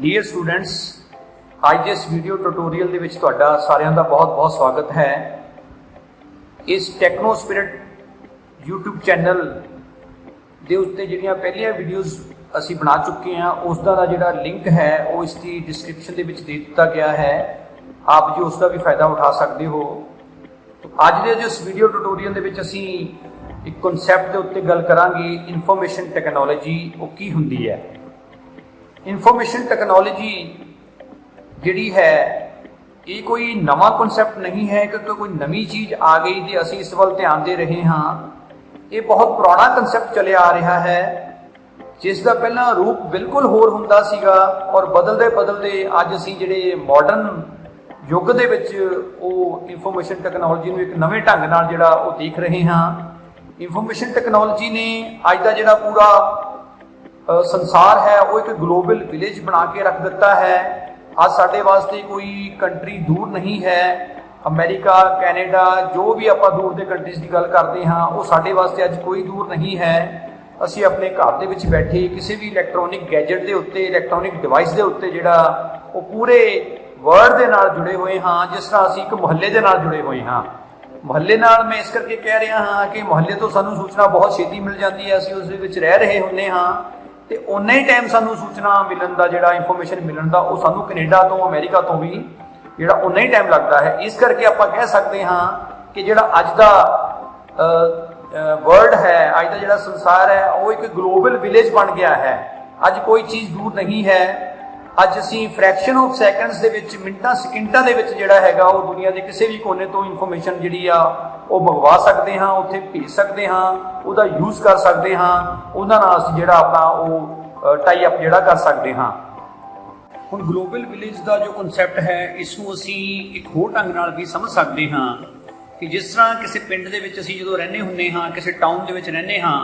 Dear students, ਅੱਜ ਦੇ ਇਸ ਵੀਡੀਓ ਟਿਊਟੋਰੀਅਲ ਦੇ ਵਿੱਚ ਤੁਹਾਡਾ ਸਾਰਿਆਂ ਦਾ ਬਹੁਤ-ਬਹੁਤ ਸਵਾਗਤ ਹੈ। ਇਸ ਟੈਕਨੋ ਸਪਿਰਿਟ YouTube ਚੈਨਲ ਦੇ ਉੱਤੇ ਜਿਹੜੀਆਂ ਪਹਿਲੀਆਂ ਵੀਡੀਓਜ਼ ਅਸੀਂ ਬਣਾ ਚੁੱਕੇ ਹਾਂ ਉਸ ਦਾ ਜਿਹੜਾ ਲਿੰਕ ਹੈ ਉਹ ਇਸ ਦੀ ਡਿਸਕ੍ਰਿਪਸ਼ਨ ਦੇ ਵਿੱਚ ਦੇ ਦਿੱਤਾ ਗਿਆ ਹੈ। ਆਪ ਜੀ ਉਸ ਦਾ ਵੀ ਫਾਇਦਾ ਉਠਾ ਸਕਦੇ ਹੋ। ਅੱਜ ਦੇ ਇਸ ਵੀਡੀਓ ਟਿਊਟੋਰੀਅਲ ਦੇ ਵਿੱਚ ਅਸੀਂ ਇੱਕ ਕਨਸੈਪਟ ਦੇ ਉੱਤੇ ਗੱਲ ਕਰਾਂਗੇ, ਇਨਫੋਰਮੇਸ਼ਨ ਟੈਕਨੋਲੋਜੀ ਉਹ ਕੀ ਹੁੰਦੀ ਹੈ। ਇਨਫੋਰਮੇਸ਼ਨ ਟੈਕਨੋਲੋਜੀ ਜਿਹੜੀ ਹੈ ਇਹ ਕੋਈ ਨਵਾਂ ਕਨਸੈਪਟ नहीं है क्योंकि कोई नवी चीज़ आ गई तो ਅਸੀਂ ਇਸ ਵੱਲ ਧਿਆਨ ਦੇ ਰਹੇ ਹਾਂ। ਇਹ ਬਹੁਤ ਪੁਰਾਣਾ ਕਨਸੈਪਟ ਚੱਲਿਆ ਆ ਰਿਹਾ ਹੈ ਜਿਸ ਦਾ ਪਹਿਲਾਂ ਰੂਪ ਬਿਲਕੁਲ ਹੋਰ ਹੁੰਦਾ ਸੀਗਾ ਔਰ ਬਦਲਦੇ ਅੱਜ ਅਸੀਂ ਜਿਹੜੇ ਮਾਡਰਨ ਯੁੱਗ ਦੇ ਵਿੱਚ ਉਹ ਇਨਫੋਰਮੇਸ਼ਨ ਟੈਕਨੋਲੋਜੀ ਨੂੰ ਇੱਕ ਨਵੇਂ ਢੰਗ ਨਾਲ ਜਿਹੜਾ ਉਹ ਦੇਖ ਰਹੇ ਹਾਂ। ਇਨਫੋਰਮੇਸ਼ਨ ਟੈਕਨੋਲੋਜੀ ਨੇ ਅੱਜ ਦਾ ਜਿਹੜਾ ਪੂਰਾ संसार है वो एक ग्लोबल विलेज बना के रख दिता है। आज साढ़े वास्ते कोई कंट्री दूर नहीं है। अमेरिका, कैनेडा, जो भी आप दूर के कंट्रीज़ की गल करते हाँ वो साढ़े वास्ते अज कोई दूर नहीं है। असी अपने घर के विच बैठे किसी भी इलैक्ट्रॉनिक गैजेट के उत्ते, इलैक्ट्रॉनिक डिवाइस के उत्ते जिहड़ा वो पूरे वर्ल्ड के नाल जुड़े हुए हाँ, जिस तरह असी एक मुहल्ले के नाल जुड़े हुए हाँ। मुहल्ले नाल मैं इस करके कह रहा हाँ कि मुहल्ले तो सानू सूचना बहुत छेती मिल जाती है, असी उस विच रह रहे होंगे हाँ तो उन्ना ही टाइम सानू सूचना मिलन का जिहड़ा इंफॉर्मेशन मिलन का वो सानू कनेडा तो अमेरिका तो भी जिहड़ा उन्ना ही टाइम लगता है। इस करके आप कह सकते हाँ कि जिहड़ा अज दा वर्ल्ड है, अज दा जिहड़ा संसार है वो एक ग्लोबल विलेज बन गया है। अज कोई चीज़ दूर नहीं है। अज असी फ्रैक्शन ऑफ सैकेंड्स दे विच मिनटां सकिंटां दे विच जिहड़ा हैगा वो दुनिया के किसी भी कोने तो इंफॉर्मेशन जिहड़ी आ वो मंगवा सकते हाँ, उत्थे भेज सकते हाँ, उहदा यूज़ कर सकते हाँ, उहनां नाल असीं जिहड़ा अपना वो टाई अप जिहड़ा कर सकते हाँ। हुण ग्लोबल विलेज का जो कनसैप्ट है इसनूं असीं एक होर ढंग नाल भी समझ सकते हाँ कि जिस तरह किसी पिंड दे विच असीं जदों रहिंदे हुंदे हाँ, किसी टाउन दे विच रहिंदे हाँ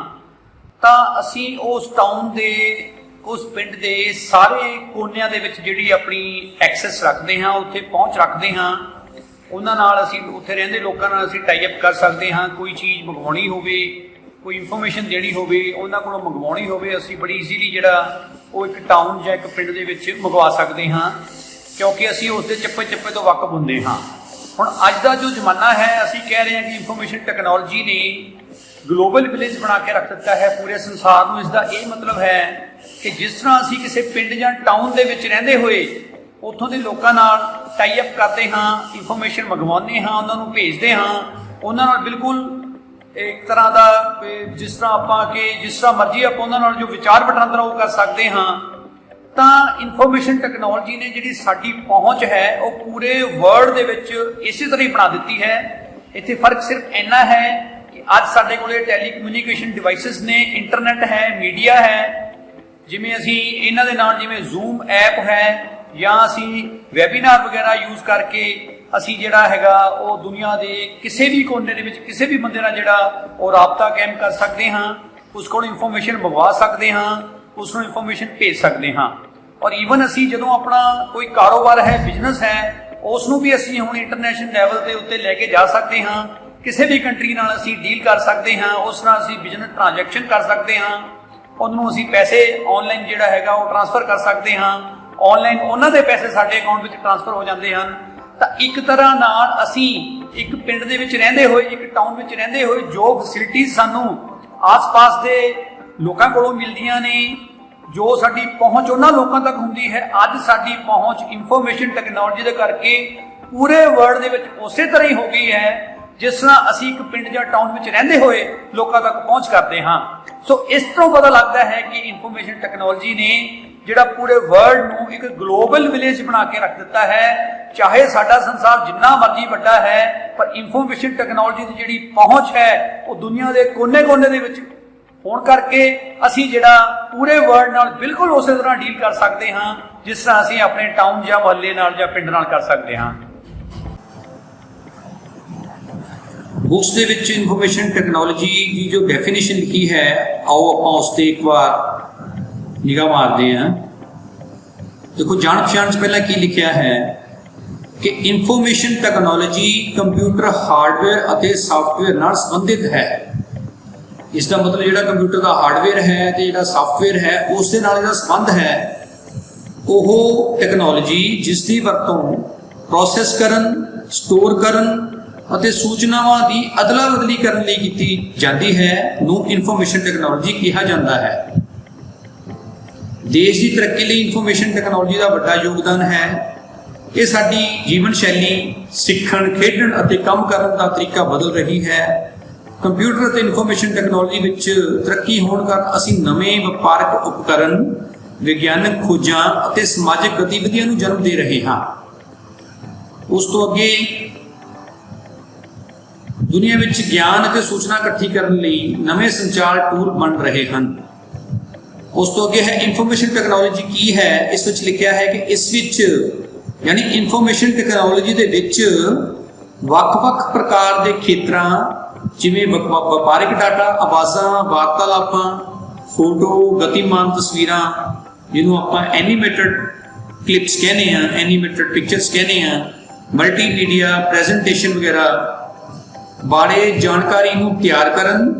तां असीं उस टाउन दे उस पिंड के सारे कोनिया दे विच जिहड़ी अपनी एक्सैस रखते हाँ, उत्थे पहुँच रखते हाँ। उन्हां नाल असीं उत्थे रहिंदे लोकां नाल असीं टाई अप कर सकते हाँ। कोई चीज़ मंगवाउणी होवे, कोई इंफॉर्मेशन देनी होवे, उन्हां कोलों मंगवाउणी होवे, असीं बड़ी ईजीली जिहड़ा वो एक टाउन जां एक पिंड दे विच मंगवा सकते हाँ क्योंकि असीं उस दे चप्पे चप्पे तो वाकफ हुंदे हाँ। हुण अज दा जो जमाना है असीं कह रहे हैं कि इंफॉर्मेशन टैक्नोलॉजी ने ग्लोबल विलेज बना के रख दिता है पूरे संसार में। इसका ये मतलब है कि जिस तरह असीं किसी पिंड या टाउन दे विच रहिंदे होए उत्थों के लोगों नाल टाई अप करते हाँ, इंफॉर्मेशन मंगवाने हाँ, उन्होंने भेजते हाँ, उन्होंने बिल्कुल एक तरह का जिस तरह आप जिस तरह मर्जी आप उन्होंने जो विचार वटांदरा वो कर सकते हाँ। तो इंफॉर्मेशन टैक्नोलॉजी ने जिहड़ी साडी पहुँच है वो पूरे वर्ल्ड दे विच इसी तरह ही बना दी है। इत्थे फर्क सिर्फ इन्ना है अज साडे कोले टैलीकम्यूनीकेशन डिवाइसिस ने, इंटरनेट है, मीडिया है, जिमें असी इन्हां दे नाल जिमें जूम ऐप है या असी वैबीनार वगैरह यूज़ करके असी जिहड़ा हैगा वो दुनिया के किसी भी कोने दे विच किसी भी बंदे नाल जिहड़ा वो राबता कायम कर सकते हाँ, उसको इंफॉर्मेशन मंगवा सकते हाँ, उसको इंफॉर्मेशन भेज सकते हाँ। और ईवन असी जदों अपना कोई कारोबार है, बिजनेस है, उसनूं भी असी हुण इंटरनेशनल लैवल के उत्ते लैके जा सकते हाँ। किसी भी कंट्री नाल असी डील कर सकते हाँ, उस नाल असी बिजनेस ट्रांजैक्शन कर सकते हाँ, उन्होंने असी पैसे ऑनलाइन जिहड़ा हैगा वो ट्रांसफर कर सकते हाँ, ऑनलाइन उन्हां दे पैसे साडे अकाउंट विच ट्रांसफर हो जाते हैं। तो एक तरह नाल असी एक पिंड दे विच रहिंदे होए, एक टाउन विच रहिंदे होए जो फैसिलिटीज़ सानू आस पास दे लोकां कोलों मिलदियां ने, जो साडी पहुँच उन्हां लोकां तक हुंदी है, अज साडी पहुँच इंफॉर्मेशन टैक्नोलॉजी दे करके पूरे वर्ल्ड दे विच उसे तरह ही हो गई है जिस तरह असी एक पिंड या टाउन में रहिंदे होए लोगों तक पहुँच करते हाँ। सो इस तरह पता लगता है कि इंफॉर्मेशन टैक्नोलॉजी ने जिहड़ा पूरे वर्ल्ड नूं एक ग्लोबल विलेज बना के रख दिता है। चाहे साडा संसार जिन्ना मर्जी वड्डा है पर इंफॉर्मेशन टैक्नोलॉजी की जिहड़ी पहुँच है वो दुनिया के कोने कोने दे विच होण करके असी जिहड़ा पूरे वर्ल्ड नाल बिल्कुल उस तरह डील कर सकते हाँ जिस तरह असी अपने टाउन या मुहल्ले नाल या पिंड नाल कर सकते हाँ। बुक्स दे विच इनफॉर्मेशन टैक्नोलॉजी की जो डेफिनेशन लिखी है आओ आप उस पर एक बार निगाह मारते हैं। देखो जान पछाण पहला की लिखा है कि इंफॉर्मेशन टैक्नोलॉजी कंप्यूटर हार्डवेयर और सॉफ्टवेयर नाल संबंधित है। इसका मतलब जो कंप्यूटर का हार्डवेयर है तो जो सॉफ्टवेयर है उस संबंध है ਉਹ ਟੈਕਨੋਲੋਜੀ ਜਿਸ ਦੀ ਵਰਤੋਂ ਪ੍ਰੋਸੈਸ ਕਰਨ, ਸਟੋਰ ਕਰਨ ਅਤੇ ਸੂਚਨਾਵਾਂ ਦੀ ਅਦਲਾ ਬਦਲੀ ਕਰਨ ਲਈ ਕੀਤੀ ਜਾਂਦੀ ਹੈ ਨੂੰ ਇਨਫੋਰਮੇਸ਼ਨ ਟੈਕਨੋਲੋਜੀ ਕਿਹਾ ਜਾਂਦਾ ਹੈ। ਦੇਸ਼ ਦੀ ਤਰੱਕੀ ਲਈ ਇਨਫੋਰਮੇਸ਼ਨ ਟੈਕਨੋਲੋਜੀ ਦਾ ਵੱਡਾ ਯੋਗਦਾਨ ਹੈ। ਇਹ ਸਾਡੀ ਜੀਵਨ ਸ਼ੈਲੀ, ਸਿੱਖਣ, ਖੇਡਣ ਅਤੇ ਕੰਮ ਕਰਨ ਦਾ ਤਰੀਕਾ ਬਦਲ ਰਹੀ ਹੈ। ਕੰਪਿਊਟਰ ਅਤੇ ਇਨਫੋਰਮੇਸ਼ਨ ਟੈਕਨੋਲੋਜੀ ਵਿੱਚ ਤਰੱਕੀ ਹੋਣ ਕਾਰਨ ਅਸੀਂ ਨਵੇਂ ਵਪਾਰਕ ਉਪਕਰਨ, ਵਿਗਿਆਨਕ ਖੋਜਾਂ ਅਤੇ ਸਮਾਜਿਕ ਗਤੀਵਿਧੀਆਂ ਨੂੰ ਜਨਮ ਦੇ ਰਹੇ ਹਾਂ। ਉਸ ਤੋਂ ਅੱਗੇ ਦੁਨੀਆ ਵਿੱਚ ਗਿਆਨ ਅਤੇ ਸੂਚਨਾ ਇਕੱਠੀ ਕਰਨ ਲਈ ਨਵੇਂ ਸੰਚਾਰ ਟੂਲ ਬਣ ਰਹੇ ਹਨ। ਉਸ ਤੋਂ ਅੱਗੇ ਹੈ ਇਨਫੋਰਮੇਸ਼ਨ ਟੈਕਨੋਲੋਜੀ ਕੀ ਹੈ। ਇਸ ਵਿੱਚ ਲਿਖਿਆ ਹੈ ਕਿ ਇਸ ਵਿੱਚ ਯਾਨੀ ਇਨਫੋਰਮੇਸ਼ਨ ਟੈਕਨੋਲੋਜੀ ਦੇ ਵਿੱਚ ਵੱਖ-ਵੱਖ ਪ੍ਰਕਾਰ ਦੇ ਖੇਤਰਾਂ ਜਿਵੇਂ ਵਪਾਰਿਕ ਡਾਟਾ, ਆਵਾਜ਼ਾਂ, ਵਾਰਤਾਲਾਪਾਂ, ਫੋਟੋ, ਗਤੀਮਾਨ ਤਸਵੀਰਾਂ ਜਿਹਨੂੰ ਆਪਾਂ ਐਨੀਮੇਟਡ ਕਲਿੱਪਸ ਕਹਿੰਦੇ ਆ, ਐਨੀਮੇਟਡ ਪਿਕਚਰਸ ਕਹਿੰਦੇ ਆ, ਮਲਟੀਮੀਡੀਆ ਪ੍ਰੈਜੈਂਟੇਸ਼ਨ ਵਗੈਰਾ ਬਾਰੇ ਜਾਣਕਾਰੀ ਨੂੰ ਤਿਆਰ ਕਰਨ,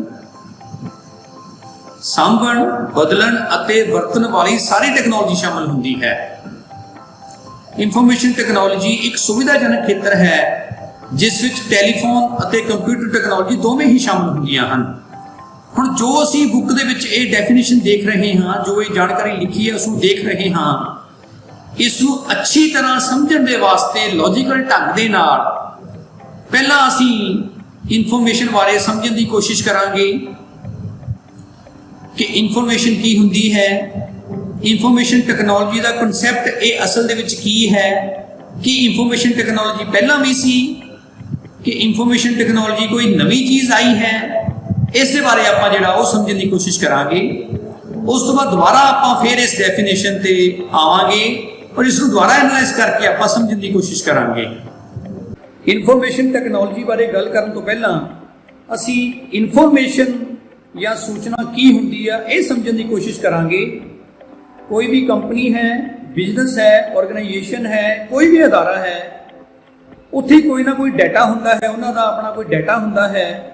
ਸਾਂਭਣ, ਬਦਲਣ ਅਤੇ ਵਰਤਣ ਵਾਲੀ ਸਾਰੀ ਟੈਕਨੋਲੋਜੀ ਸ਼ਾਮਲ ਹੁੰਦੀ ਹੈ। ਇਨਫੋਰਮੇਸ਼ਨ ਟੈਕਨੋਲੋਜੀ ਇੱਕ ਸੁਵਿਧਾਜਨਕ ਖੇਤਰ ਹੈ ਜਿਸ ਵਿੱਚ ਟੈਲੀਫੋਨ ਅਤੇ ਕੰਪਿਊਟਰ ਟੈਕਨੋਲੋਜੀ ਦੋਵੇਂ ਹੀ ਸ਼ਾਮਲ ਹੁੰਦੀਆਂ ਹਨ। ਹੁਣ ਜੋ ਅਸੀਂ ਬੁੱਕ ਦੇ ਵਿੱਚ ਇਹ ਡੈਫੀਨੇਸ਼ਨ ਦੇਖ ਰਹੇ ਹਾਂ, ਜੋ ਇਹ ਜਾਣਕਾਰੀ ਲਿਖੀ ਹੈ ਉਸ ਨੂੰ ਦੇਖ ਰਹੇ ਹਾਂ, ਇਸ ਨੂੰ ਅੱਛੀ ਤਰ੍ਹਾਂ ਸਮਝਣ ਦੇ ਵਾਸਤੇ ਲੌਜੀਕਲ ਢੰਗ ਦੇ ਨਾਲ ਪਹਿਲਾਂ ਅਸੀਂ ਇਨਫੋਰਮੇਸ਼ਨ ਬਾਰੇ ਸਮਝਣ ਦੀ ਕੋਸ਼ਿਸ਼ ਕਰਾਂਗੇ ਕਿ ਇਨਫੋਰਮੇਸ਼ਨ ਕੀ ਹੁੰਦੀ ਹੈ, ਇਨਫੋਰਮੇਸ਼ਨ ਟੈਕਨੋਲੋਜੀ ਦਾ ਕਨਸੈਪਟ ਇਹ ਅਸਲ ਦੇ ਵਿੱਚ ਕੀ ਹੈ, ਕਿ ਇਨਫੋਰਮੇਸ਼ਨ ਟੈਕਨੋਲੋਜੀ ਪਹਿਲਾਂ ਵੀ ਸੀ ਕਿ ਇਨਫੋਰਮੇਸ਼ਨ ਟੈਕਨੋਲੋਜੀ ਕੋਈ ਨਵੀਂ ਚੀਜ਼ ਆਈ ਹੈ। ਇਸ ਦੇ ਬਾਰੇ ਆਪਾਂ ਜਿਹੜਾ ਉਹ ਸਮਝਣ ਦੀ ਕੋਸ਼ਿਸ਼ ਕਰਾਂਗੇ। ਉਸ ਤੋਂ ਬਾਅਦ ਦੁਬਾਰਾ ਆਪਾਂ ਫਿਰ ਇਸ ਡੈਫੀਨੇਸ਼ਨ ਤੇ ਆਵਾਂਗੇ ਔਰ ਇਸ ਨੂੰ ਦੁਬਾਰਾ ਐਨਾਲਾਈਜ਼ ਕਰਕੇ ਆਪਾਂ ਸਮਝਣ ਦੀ ਕੋਸ਼ਿਸ਼ ਕਰਾਂਗੇ। ਇਨਫੋਰਮੇਸ਼ਨ ਟੈਕਨੋਲੋਜੀ ਬਾਰੇ ਗੱਲ ਕਰਨ ਤੋਂ ਪਹਿਲਾਂ ਅਸੀਂ ਇਨਫੋਰਮੇਸ਼ਨ ਜਾਂ ਸੂਚਨਾ ਕੀ ਹੁੰਦੀ ਆ ਇਹ ਸਮਝਣ ਦੀ ਕੋਸ਼ਿਸ਼ ਕਰਾਂਗੇ। ਕੋਈ ਵੀ ਕੰਪਨੀ ਹੈ, ਬਿਜ਼ਨਸ ਹੈ, ਆਰਗੇਨਾਈਜੇਸ਼ਨ ਹੈ, ਕੋਈ ਵੀ ਅਦਾਰਾ ਹੈ, ਉੱਥੇ ਕੋਈ ਨਾ ਕੋਈ ਡਾਟਾ ਹੁੰਦਾ ਹੈ, ਉਹਨਾਂ ਦਾ ਆਪਣਾ ਕੋਈ ਡਾਟਾ ਹੁੰਦਾ ਹੈ।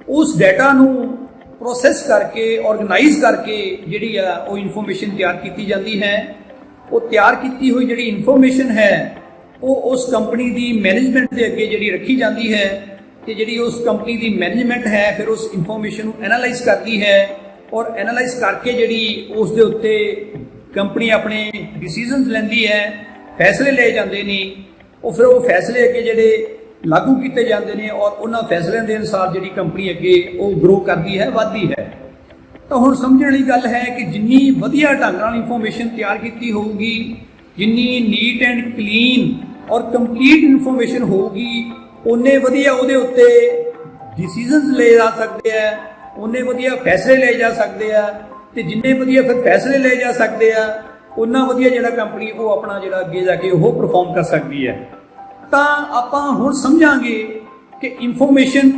ਉਸ ਡਾਟਾ ਨੂੰ ਪ੍ਰੋਸੈਸ ਕਰਕੇ, ਆਰਗੇਨਾਈਜ਼ ਕਰਕੇ ਜਿਹੜੀ ਆ ਉਹ ਇਨਫੋਰਮੇਸ਼ਨ ਤਿਆਰ ਕੀਤੀ ਜਾਂਦੀ ਹੈ। ਉਹ ਤਿਆਰ ਕੀਤੀ ਹੋਈ ਜਿਹੜੀ ਇਨਫੋਰਮੇਸ਼ਨ ਹੈ ਉਹ ਉਸ ਕੰਪਨੀ ਦੀ ਮੈਨੇਜਮੈਂਟ ਦੇ ਅੱਗੇ ਜਿਹੜੀ ਰੱਖੀ ਜਾਂਦੀ ਹੈ ਤੇ ਜਿਹੜੀ ਉਸ ਕੰਪਨੀ ਦੀ ਮੈਨੇਜਮੈਂਟ ਹੈ ਫਿਰ ਉਸ ਇਨਫੋਰਮੇਸ਼ਨ ਨੂੰ ਐਨਾਲਾਈਜ਼ ਕਰਦੀ ਹੈ ਔਰ ਐਨਾਲਾਈਜ਼ ਕਰਕੇ ਜਿਹੜੀ ਉਸ ਦੇ ਉੱਤੇ ਕੰਪਨੀ ਆਪਣੇ ਡਿਸੀਜਨਸ ਲੈਂਦੀ ਹੈ, ਫੈਸਲੇ ਲਏ ਜਾਂਦੇ ਨੇ। ਉਹ ਫਿਰ ਉਹ ਫੈਸਲੇ ਅੱਗੇ ਜਿਹੜੇ ਲਾਗੂ ਕੀਤੇ ਜਾਂਦੇ ਨੇ ਔਰ ਉਹਨਾਂ ਫੈਸਲਿਆਂ ਦੇ ਅਨੁਸਾਰ ਜਿਹੜੀ ਕੰਪਨੀ ਅੱਗੇ ਉਹ ਗਰੋ ਕਰਦੀ ਹੈ, ਵੱਧਦੀ ਹੈ। ਤਾਂ ਹੁਣ ਸਮਝਣ ਵਾਲੀ ਗੱਲ ਹੈ ਕਿ ਜਿੰਨੀ ਵਧੀਆ ਢੰਗ ਨਾਲ ਇਨਫੋਰਮੇਸ਼ਨ ਤਿਆਰ ਕੀਤੀ ਹੋਊਗੀ, ਜਿੰਨੀ ਨੀਟ ਐਂਡ ਕਲੀਨ ਔਰ ਕੰਪਲੀਟ ਇਨਫੋਰਮੇਸ਼ਨ ਹੋਊਗੀ, ਉਨੇ ਵਧੀਆ ਉਹਦੇ ਉੱਤੇ ਡਿਸੀਜਨਸ ਲਏ ਜਾ ਸਕਦੇ ਆ, ਉਨੇ ਵਧੀਆ ਫੈਸਲੇ ਲਏ ਜਾ ਸਕਦੇ ਆ ਤੇ ਜਿੰਨੇ ਵਧੀਆ ਫਿਰ ਫੈਸਲੇ ਲਏ ਜਾ ਸਕਦੇ ਆ ਉਨਾ ਵਧੀਆ ਜਿਹੜਾ ਕੰਪਨੀ ਉਹ ਆਪਣਾ ਜਿਹੜਾ ਅੱਗੇ ਜਾ ਕੇ ਉਹ ਪਰਫਾਰਮ ਕਰ ਸਕਦੀ ਹੈ। ਤਾਂ ਆਪਾਂ ਹੁਣ ਸਮਝਾਂਗੇ ਕਿ ਇਨਫੋਰਮੇਸ਼ਨ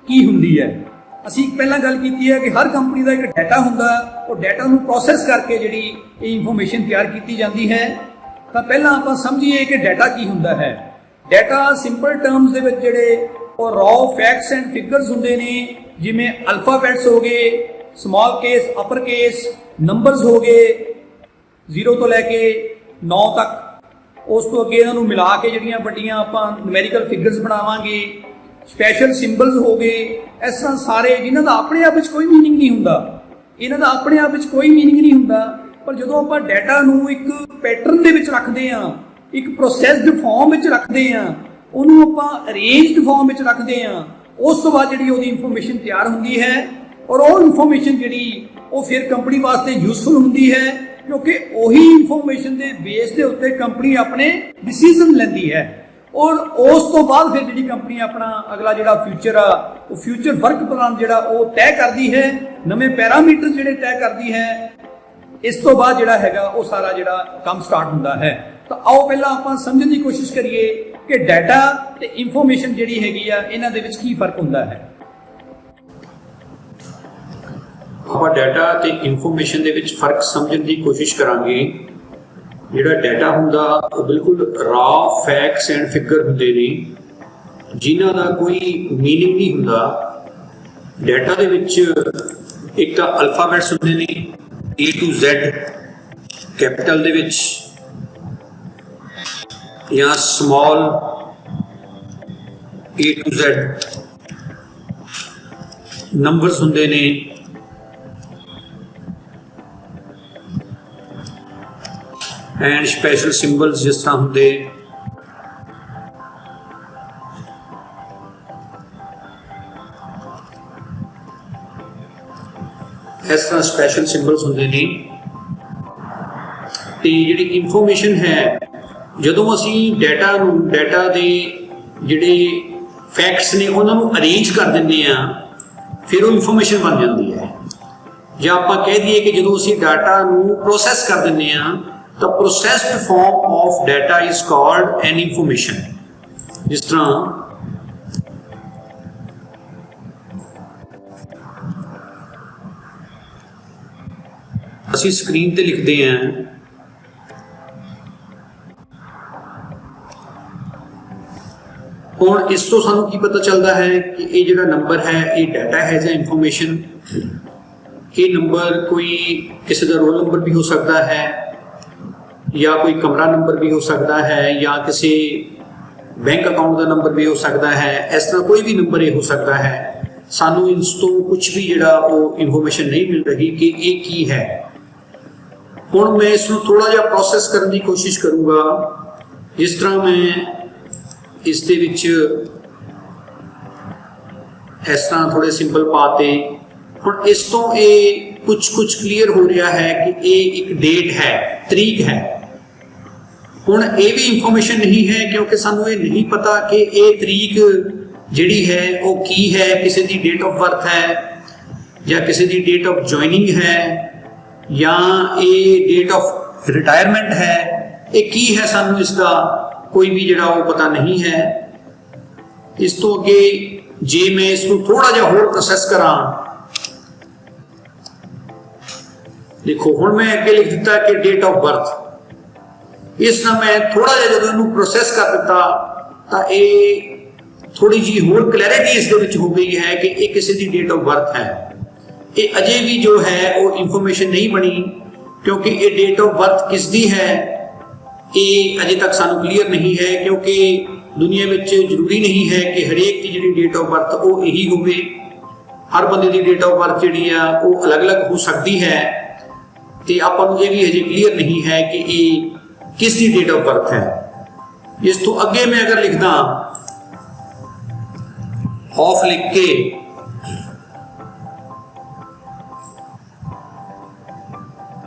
ਕੀ ਹੁੰਦੀ ਹੈ। ਅਸੀਂ ਪਹਿਲਾਂ ਗੱਲ ਕੀਤੀ ਹੈ ਕਿ ਹਰ ਕੰਪਨੀ ਦਾ ਇੱਕ ਡਾਟਾ ਹੁੰਦਾ, ਉਹ ਡਾਟਾ ਨੂੰ ਪ੍ਰੋਸੈਸ ਕਰਕੇ ਜਿਹੜੀ ਇਹ ਇਨਫੋਰਮੇਸ਼ਨ ਤਿਆਰ ਕੀਤੀ ਜਾਂਦੀ ਹੈ। ਤਾਂ ਪਹਿਲਾਂ ਆਪਾਂ ਸਮਝੀਏ ਕਿ ਡਾਟਾ ਕੀ ਹੁੰਦਾ ਹੈ। ਡਾਟਾ ਸਿੰਪਲ ਟਰਮਸ ਦੇ ਵਿੱਚ ਜਿਹੜੇ ਉਹ ਰॉ ਫੈਕਟਸ ਐਂਡ ਫਿਗਰਸ ਹੁੰਦੇ ਨੇ, ਜਿਵੇਂ ਅਲਫਾਬੈਟਸ ਹੋ ਗਏ, ਸਮਾਲ ਕੇਸ, ਅਪਰ ਕੇਸ, ਨੰਬਰਸ ਹੋ ਗਏ 0 ਤੋਂ ਲੈ ਕੇ 9 ਤੱਕ। ਉਸ ਤੋਂ ਅੱਗੇ ਇਹਨਾਂ ਨੂੰ ਮਿਲਾ ਕੇ ਜਿਹੜੀਆਂ ਵੱਡੀਆਂ ਆਪਾਂ ਨਿਊਮੈਰੀਕਲ ਫਿਗਰਸ ਬਣਾਵਾਂਗੇ। ਸਪੈਸ਼ਲ ਸਿੰਬਲਸ ਹੋ ਗਏ, ਇਸ ਤਰ੍ਹਾਂ ਸਾਰੇ ਜਿਨ੍ਹਾਂ ਦਾ ਆਪਣੇ ਆਪ ਵਿੱਚ ਕੋਈ ਮੀਨਿੰਗ ਨਹੀਂ ਹੁੰਦਾ, ਇਹਨਾਂ ਦਾ ਆਪਣੇ ਆਪ ਵਿੱਚ ਕੋਈ ਮੀਨਿੰਗ ਨਹੀਂ ਹੁੰਦਾ। ਪਰ ਜਦੋਂ ਆਪਾਂ ਡਾਟਾ ਨੂੰ ਇੱਕ ਪੈਟਰਨ ਦੇ ਵਿੱਚ ਰੱਖਦੇ ਹਾਂ, ਇੱਕ ਪ੍ਰੋਸੈਸਡ ਫਾਰਮ ਵਿੱਚ ਰੱਖਦੇ ਹਾਂ, ਉਹਨੂੰ ਆਪਾਂ ਅਰੇਂਜਡ ਫਾਰਮ ਵਿੱਚ ਰੱਖਦੇ ਹਾਂ, ਉਸ ਤੋਂ ਬਾਅਦ ਜਿਹੜੀ ਉਹਦੀ ਇਨਫੋਰਮੇਸ਼ਨ ਤਿਆਰ ਹੁੰਦੀ ਹੈ ਔਰ ਉਹ ਇਨਫੋਰਮੇਸ਼ਨ ਜਿਹੜੀ ਉਹ ਫਿਰ ਕੰਪਨੀ ਵਾਸਤੇ ਯੂਸਫੁਲ ਹੁੰਦੀ ਹੈ ਕਿਉਂਕਿ ਉਹੀ ਇਨਫੋਰਮੇਸ਼ਨ ਦੇ ਬੇਸ ਦੇ ਉੱਤੇ ਕੰਪਨੀ ਆਪਣੇ ਡਿਸੀਜਨ ਲੈਂਦੀ ਹੈ ਔਰ ਉਸ ਤੋਂ ਬਾਅਦ ਫਿਰ ਜਿਹੜੀ ਕੰਪਨੀ ਆਪਣਾ ਅਗਲਾ ਜਿਹੜਾ ਫਿਊਚਰ ਆ ਉਹ ਫਿਊਚਰ ਵਰਕ ਪਲਾਨ ਜਿਹੜਾ ਉਹ ਤੈਅ ਕਰਦੀ ਹੈ, ਨਵੇਂ ਪੈਰਾਮੀਟਰ ਜਿਹੜੇ ਤੈਅ ਕਰਦੀ ਹੈ। ਇਸ ਤੋਂ ਬਾਅਦ ਜਿਹੜਾ ਹੈਗਾ ਉਹ ਸਾਰਾ ਜਿਹੜਾ ਕੰਮ ਸਟਾਰਟ ਹੁੰਦਾ ਹੈ। ਤਾਂ ਆਓ ਪਹਿਲਾਂ ਆਪਾਂ ਸਮਝਣ ਦੀ ਕੋਸ਼ਿਸ਼ ਕਰੀਏ ਕਿ ਡਾਟਾ ਤੇ ਇਨਫੋਰਮੇਸ਼ਨ ਜਿਹੜੀ ਹੈਗੀ ਆ ਇਹਨਾਂ ਦੇ ਵਿੱਚ ਕੀ ਫਰਕ ਹੁੰਦਾ ਹੈ। ਆਪਾਂ ਡਾਟਾ ਤੇ ਇਨਫੋਰਮੇਸ਼ਨ ਦੇ ਵਿੱਚ ਫਰਕ ਸਮਝਣ ਦੀ ਕੋਸ਼ਿਸ਼ ਕਰਾਂਗੇ। ਜਿਹੜਾ ਡਾਟਾ ਹੁੰਦਾ ਉਹ ਬਿਲਕੁਲ ਰॉ ਫੈਕਟਸ ਐਂਡ ਫਿਗਰ ਹੁੰਦੇ ਨੇ ਜਿਨ੍ਹਾਂ ਦਾ ਕੋਈ ਮੀਨਿੰਗ ਨਹੀਂ ਹੁੰਦਾ। ਡਾਟਾ ਦੇ ਵਿੱਚ ਇੱਕ ਤਾਂ ਅਲਫਾਬੈਟਸ ਹੁੰਦੇ ਨੇ A to Z ਕੈਪੀਟਲ ਦੇ ਵਿੱਚ, या small A to Z numbers होंदे ने, एंड स्पैशल सिंबल्स जिस तरह होंदे इस तरह स्पैशल सिंबल्स होंदे ने। ते जिहड़ी इंफॉर्मेशन है जदों असीं डाटा दे जिहड़े फैक्ट्स ने उन्होंने अरेंज कर दिंदे आ, फिर वो इंफॉर्मेशन बन जाती है। ਜਾਂ ਆਪਾਂ कह दईए कि जो असीं डाटा नूं प्रोसैस कर दिंदे आ तो processed form of data is called an information. जिस तरह असीं स्क्रीन ते लिखते हैं हुण इस तो सानू की पता चलता है कि ये जो नंबर है ये डाटा है या इंफॉर्मेशन। ये नंबर कोई किसी का रोल नंबर भी हो सकता है, या कोई कमरा नंबर भी हो सकता है, या किसी बैंक अकाउंट का नंबर भी हो सकता है। इस तरह कोई भी नंबर ये हो सकता है। सानू इस तो कुछ भी जिहड़ा वो इंफॉर्मेशन नहीं मिल रही कि ये की है। हुण मैं इसनूं थोड़ा जिहा प्रोसैस करने की कोशिश करूँगा। जिस तरह मैं इस दे विच इस तरह थोड़े सिंबल पाते, हुण इस तो ये कुछ क्लीयर हो रहा है कि ये एक डेट है, तरीक है। हुण ये भी इंफॉर्मेशन नहीं है क्योंकि सानू ये नहीं पता कि ये तरीक जिहड़ी है वो की है, किसी दी डेट ऑफ बर्थ है या किसी दी डेट ऑफ ज्वाइनिंग है या ये डेट ऑफ रिटायरमेंट है। ये की है सानू इसका कोई भी जिहड़ा वो पता नहीं है। इस तो अगे जे मैं इसको थोड़ा जिहा होर प्रोसैस करां, देखो हुण मैं अगे लिख दिता कि डेट ऑफ बर्थ। इस ना मैं थोड़ा जिहा जदों इहनूं प्रोसैस कर दिता तां ये थोड़ी जी होर क्लैरिटी इस दे विच हो गई है कि ये किसी दी डेट ऑफ बर्थ है। ये अजे भी जो है वो इंफॉर्मेशन नहीं बनी क्योंकि ये डेट ऑफ बर्थ किस दी है ये अजे तक सानू क्लीयर नहीं है, क्योंकि दुनिया में जरूरी नहीं है कि हरेक की जी डेट ऑफ बर्थ वो यही होवे। हर बंदे की डेट ऑफ बर्थ जी वो अलग अलग हो सकती है। तो आपां ये भी अजे क्लीयर नहीं है कि ये किस दी डेट ऑफ बर्थ है। इस तो अगे मैं अगर लिखदा ऑफ लिख के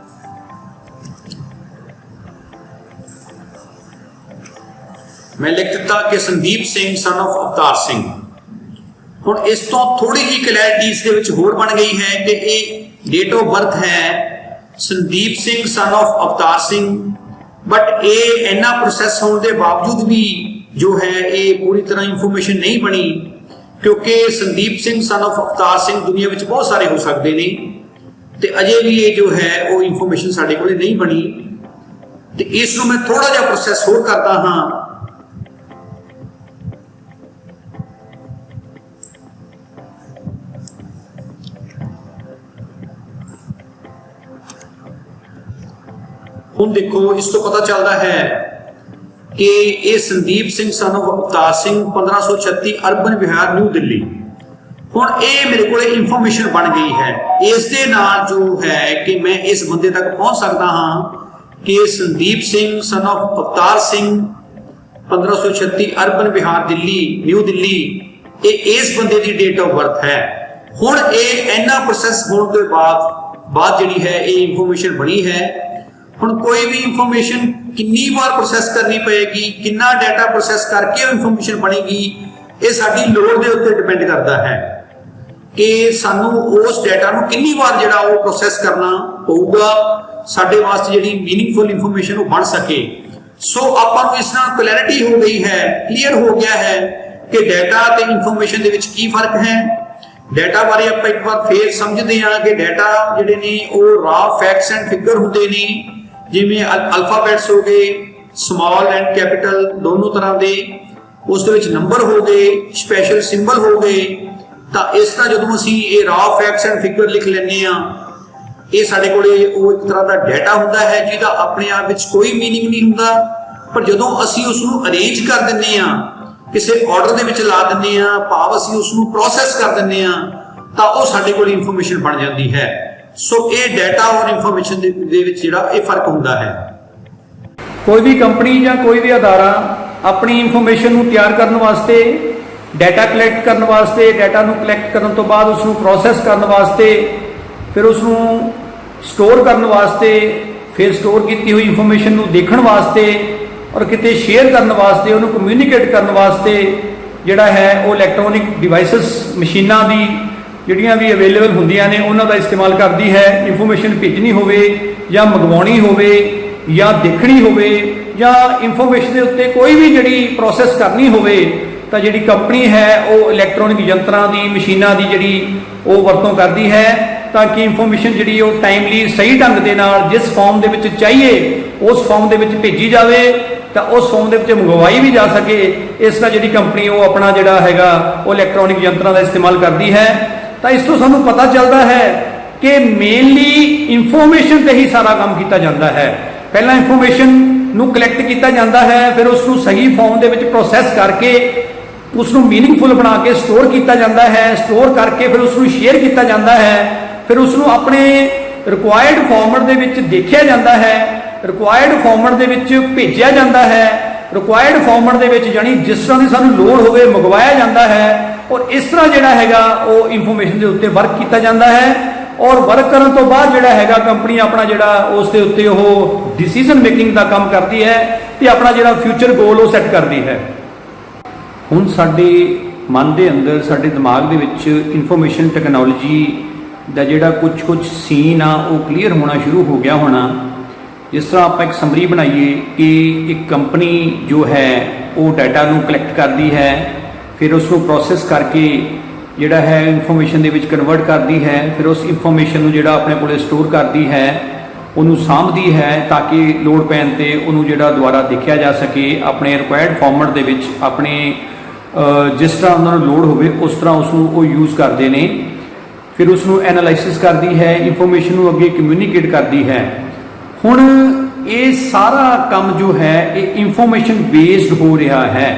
मैं लिख दिता कि संदीप सिंह सन ऑफ अवतार सिंह। हुण इस तो थोड़ी जी क्लैरिटी इस दे विच होर बन गई है कि ये डेट ऑफ बर्थ है Sandeep Singh son of Avtar Singh, but ये इन्ना प्रोसैस होने के बावजूद भी जो है ये पूरी तरह इंफॉर्मेशन नहीं बनी, क्योंकि संदीप सिंह सन ऑफ अवतार सिंह दुनिया में बहुत सारे हो सकते हैं। तो अजे भी ये जो है वो इंफॉर्मेशन साडे कोल नहीं बनी। तो इसनूं मैं थोड़ा जिहा प्रोसैस होर करता हाँ। हुण देखो इस तो पता चलता है कि ये Sandeep Singh son of Avtar Singh 1536 urban Vihar new Delhi. हुण ये मेरे को इंफॉर्मेशन बन गई है। इस दे नाल जो है कि मैं इस बंदे तक पहुंच सकता हाँ कि Sandeep Singh son of Avtar Singh 1536 urban Vihar Delhi new Delhi ये इस बंदे की डेट ऑफ बर्थ है। हुण ये इन्ना प्रोसैस होने के बाद जिहड़ी है ये इंफॉर्मेशन बनी है। हुण कोई भी इंफॉर्मेशन कितनी बार प्रोसैस करनी पएगी, कितना डाटा प्रोसैस करके वो इंफॉर्मेशन बनेगी, ये साडी लोड़ दे उत्ते डिपेंड करता है कि सानू उस डाटा नूं कितनी बार जिहड़ा वो प्रोसैस करना पऊगा साडे वास्ते जिहड़ी मीनिंगफुल इंफॉर्मेशन वो बन सके। सो आपां नूं इस नाल क्लैरिटी हो गई है, क्लीयर हो गया है कि डाटा ते इंफॉर्मेशन दे विच की फर्क है। डाटा बारे आपां एक बार फिर समझदे हां कि डाटा जिहड़े ने वो रॉ फैक्ट्स एंड फिगर हुंदे ने, जिवें अल्फाबैट्स हो गए, स्मॉल एंड कैपिटल दोनों तरह के, उस नंबर हो गए, स्पैशल सिंबल हो गए। तो इस तरह जो असीं ये रॉ फैक्ट्स एंड फिगर लिख लैंदे आ, ये साडे कोले वो एक तरह का डाटा हुंदा है जिहदा अपने आप विच कोई मीनिंग नहीं हुंदा, ਪਰ ਜਦੋਂ ਅਸੀਂ ਉਸ ਨੂੰ ਅਰੇਂਜ ਕਰ ਦਿੰਦੇ ਹਾਂ, ਕਿਸੇ ਆਰਡਰ ਦੇ ਵਿੱਚ ਲਾ ਦਿੰਦੇ ਹਾਂ, ਭਾਵ ਅਸੀਂ ਉਸ ਨੂੰ ਪ੍ਰੋਸੈਸ ਕਰ ਦਿੰਦੇ ਹਾਂ, ਤਾਂ ਉਹ ਸਾਡੇ ਕੋਲ ਇਨਫੋਰਮੇਸ਼ਨ ਬਣ ਜਾਂਦੀ ਹੈ। ਸੋ ਇਹ ਡਾਟਾ ਔਰ ਇਨਫੋਰਮੇਸ਼ਨ ਦੇ ਵਿੱਚ ਜਿਹੜਾ ਇਹ ਫਰਕ ਹੁੰਦਾ ਹੈ। ਕੋਈ ਵੀ ਕੰਪਨੀ ਜਾਂ ਕੋਈ ਵੀ ਅਦਾਰਾ ਆਪਣੀ ਇਨਫੋਰਮੇਸ਼ਨ ਨੂੰ ਤਿਆਰ ਕਰਨ ਵਾਸਤੇ, ਡਾਟਾ ਕਲੈਕਟ ਕਰਨ ਵਾਸਤੇ, ਡਾਟਾ ਨੂੰ ਕਲੈਕਟ ਕਰਨ ਤੋਂ ਬਾਅਦ ਉਸ ਨੂੰ ਪ੍ਰੋਸੈਸ ਕਰਨ ਵਾਸਤੇ, ਫਿਰ ਉਸ ਨੂੰ ਸਟੋਰ ਕਰਨ ਵਾਸਤੇ, ਫਿਰ ਸਟੋਰ ਕੀਤੀ ਹੋਈ ਇਨਫੋਰਮੇਸ਼ਨ ਨੂੰ ਦੇਖਣ ਵਾਸਤੇ ਔਰ ਕਿਤੇ ਸ਼ੇਅਰ ਕਰਨ ਵਾਸਤੇ, ਉਹਨੂੰ ਕਮਿਊਨੀਕੇਟ ਕਰਨ ਵਾਸਤੇ ਜਿਹੜਾ ਹੈ ਉਹ ਇਲੈਕਟ੍ਰੋਨਿਕ ਡਿਵਾਈਸਸ, ਮਸ਼ੀਨਾਂ ਦੀ ਜਿਹੜੀਆਂ ਵੀ ਅਵੇਲੇਬਲ ਹੁੰਦੀਆਂ ਨੇ ਉਹਨਾਂ ਦਾ ਇਸਤੇਮਾਲ ਕਰਦੀ ਹੈ। ਇਨਫੋਰਮੇਸ਼ਨ ਭੇਜਣੀ ਹੋਵੇ ਜਾਂ ਮੰਗਵਾਉਣੀ ਹੋਵੇ ਜਾਂ ਦੇਖਣੀ ਹੋਵੇ ਜਾਂ ਇਨਫੋਰਮੇਸ਼ਨ ਦੇ ਉੱਤੇ ਕੋਈ ਵੀ ਜਿਹੜੀ ਪ੍ਰੋਸੈਸ ਕਰਨੀ ਹੋਵੇ, ਤਾਂ ਜਿਹੜੀ ਕੰਪਨੀ ਹੈ ਉਹ ਇਲੈਕਟ੍ਰੋਨਿਕ ਯੰਤਰਾਂ ਦੀ, ਮਸ਼ੀਨਾਂ ਦੀ ਜਿਹੜੀ ਉਹ ਵਰਤੋਂ ਕਰਦੀ ਹੈ ਤਾਂ ਕਿ ਇਨਫੋਰਮੇਸ਼ਨ ਜਿਹੜੀ ਉਹ ਟਾਈਮਲੀ ਸਹੀ ਢੰਗ ਦੇ ਨਾਲ ਜਿਸ ਫਾਰਮ ਦੇ ਵਿੱਚ ਚਾਹੀਏ ਉਸ ਫਾਰਮ ਦੇ ਵਿੱਚ ਭੇਜੀ ਜਾਵੇ, ਤਾਂ ਉਸ ਫਾਰਮ ਦੇ ਵਿੱਚ ਮੰਗਵਾਈ ਵੀ ਜਾ ਸਕੇ। ਇਸ ਤਰ੍ਹਾਂ ਜਿਹੜੀ ਕੰਪਨੀ ਉਹ ਆਪਣਾ ਜਿਹੜਾ ਹੈਗਾ ਉਹ ਇਲੈਕਟ੍ਰੋਨਿਕ ਯੰਤਰਾਂ ਦਾ ਇਸਤੇਮਾਲ ਕਰਦੀ ਹੈ। ਤਾਂ ਇਸ ਤੋਂ ਸਾਨੂੰ ਪਤਾ ਚੱਲਦਾ ਹੈ ਕਿ ਮੇਨਲੀ ਇਨਫੋਰਮੇਸ਼ਨ ਤੇ ਹੀ ਸਾਰਾ ਕੰਮ ਕੀਤਾ ਜਾਂਦਾ ਹੈ। ਪਹਿਲਾਂ ਇਨਫੋਰਮੇਸ਼ਨ ਨੂੰ ਕਲੈਕਟ ਕੀਤਾ ਜਾਂਦਾ ਹੈ, ਫਿਰ ਉਸ ਨੂੰ ਸਹੀ ਫਾਰਮ ਦੇ ਵਿੱਚ ਪ੍ਰੋਸੈਸ ਕਰਕੇ ਉਸ ਨੂੰ ਮੀਨਿੰਗਫੁਲ ਬਣਾ ਕੇ ਸਟੋਰ ਕੀਤਾ ਜਾਂਦਾ ਹੈ, ਸਟੋਰ ਕਰਕੇ ਫਿਰ ਉਸ ਨੂੰ ਸ਼ੇਅਰ ਕੀਤਾ ਜਾਂਦਾ ਹੈ, ਫਿਰ ਉਸ ਨੂੰ ਆਪਣੇ ਰਿਕੁਆਇਰਡ ਫਾਰਮੈਟ ਦੇ ਵਿੱਚ ਦੇਖਿਆ ਜਾਂਦਾ ਹੈ, ਰਿਕੁਆਇਰਡ ਫਾਰਮੈਟ ਦੇ ਵਿੱਚ ਭੇਜਿਆ ਜਾਂਦਾ ਹੈ, ਰਿਕੁਆਇਰਡ ਫਾਰਮੈਟ ਦੇ ਵਿੱਚ ਜਾਨੀ ਜਿਸ ਤਰ੍ਹਾਂ ਦੀ ਸਾਨੂੰ ਲੋੜ ਹੋਵੇ ਮੰਗਵਾਇਆ ਜਾਂਦਾ ਹੈ। ਔਰ ਇਸ ਤਰ੍ਹਾਂ ਜਿਹੜਾ ਹੈਗਾ ਉਹ ਇਨਫੋਰਮੇਸ਼ਨ ਦੇ ਉੱਤੇ ਵਰਕ ਕੀਤਾ ਜਾਂਦਾ ਹੈ ਔਰ ਵਰਕ ਕਰਨ ਤੋਂ ਬਾਅਦ ਜਿਹੜਾ ਹੈਗਾ ਕੰਪਨੀ ਆਪਣਾ ਜਿਹੜਾ ਉਸ ਦੇ ਉੱਤੇ ਉਹ ਡਿਸੀਜਨ ਮੇਕਿੰਗ ਦਾ ਕੰਮ ਕਰਦੀ ਹੈ ਤੇ ਆਪਣਾ ਜਿਹੜਾ ਫਿਊਚਰ ਗੋਲ ਉਹ ਸੈੱਟ ਕਰਦੀ ਹੈ। ਹੁਣ ਸਾਡੇ ਮਨ ਦੇ ਅੰਦਰ, ਸਾਡੇ ਦਿਮਾਗ ਦੇ ਵਿੱਚ ਇਨਫੋਰਮੇਸ਼ਨ ਟੈਕਨੋਲੋਜੀ ਦਾ ਜਿਹੜਾ ਕੁਝ ਸੀਨ ਆ ਉਹ ਕਲੀਅਰ ਹੋਣਾ ਸ਼ੁਰੂ ਹੋ ਗਿਆ ਹੋਣਾ। ਜਿਸ ਤਰ੍ਹਾਂ ਆਪਾਂ ਇੱਕ ਸਮਰੀ ਬਣਾਈਏ ਕਿ ਇੱਕ ਕੰਪਨੀ ਜੋ ਹੈ ਉਹ ਡਾਟਾ ਨੂੰ ਕਲੈਕਟ ਕਰਦੀ ਹੈ, ਫਿਰ ਉਸ ਨੂੰ ਪ੍ਰੋਸੈਸ ਕਰਕੇ ਜਿਹੜਾ ਹੈ ਇਨਫੋਰਮੇਸ਼ਨ ਦੇ ਵਿੱਚ ਕਨਵਰਟ ਕਰਦੀ ਹੈ, ਫਿਰ ਉਸ ਇਨਫੋਰਮੇਸ਼ਨ ਨੂੰ ਜਿਹੜਾ ਆਪਣੇ ਕੋਲੇ ਸਟੋਰ ਕਰਦੀ ਹੈ, ਉਹਨੂੰ ਸਾਂਭਦੀ ਹੈ ਤਾਂ ਕਿ ਲੋੜ ਪੈਣ 'ਤੇ ਉਹਨੂੰ ਜਿਹੜਾ ਦੁਬਾਰਾ ਦੇਖਿਆ ਜਾ ਸਕੇ ਆਪਣੇ ਰਿਕੁਆਇਰਡ ਫਾਰਮੈਟ ਦੇ ਵਿੱਚ, ਆਪਣੇ ਜਿਸ ਤਰ੍ਹਾਂ ਉਹਨਾਂ ਨੂੰ ਲੋੜ ਹੋਵੇ ਉਸ ਤਰ੍ਹਾਂ ਉਸ ਨੂੰ ਉਹ ਯੂਜ਼ ਕਰਦੇ ਨੇ। ਫਿਰ ਉਸ ਨੂੰ ਐਨਾਲਾਈਸਿਸ ਕਰਦੀ ਹੈ, ਇਨਫੋਰਮੇਸ਼ਨ ਨੂੰ ਅੱਗੇ ਕਮਿਊਨੀਕੇਟ ਕਰਦੀ ਹੈ। ਹੁਣ ਇਹ ਸਾਰਾ ਕੰਮ ਜੋ ਹੈ ਇਹ ਇਨਫੋਰਮੇਸ਼ਨ ਬੇਸਡ ਹੋ ਰਿਹਾ ਹੈ।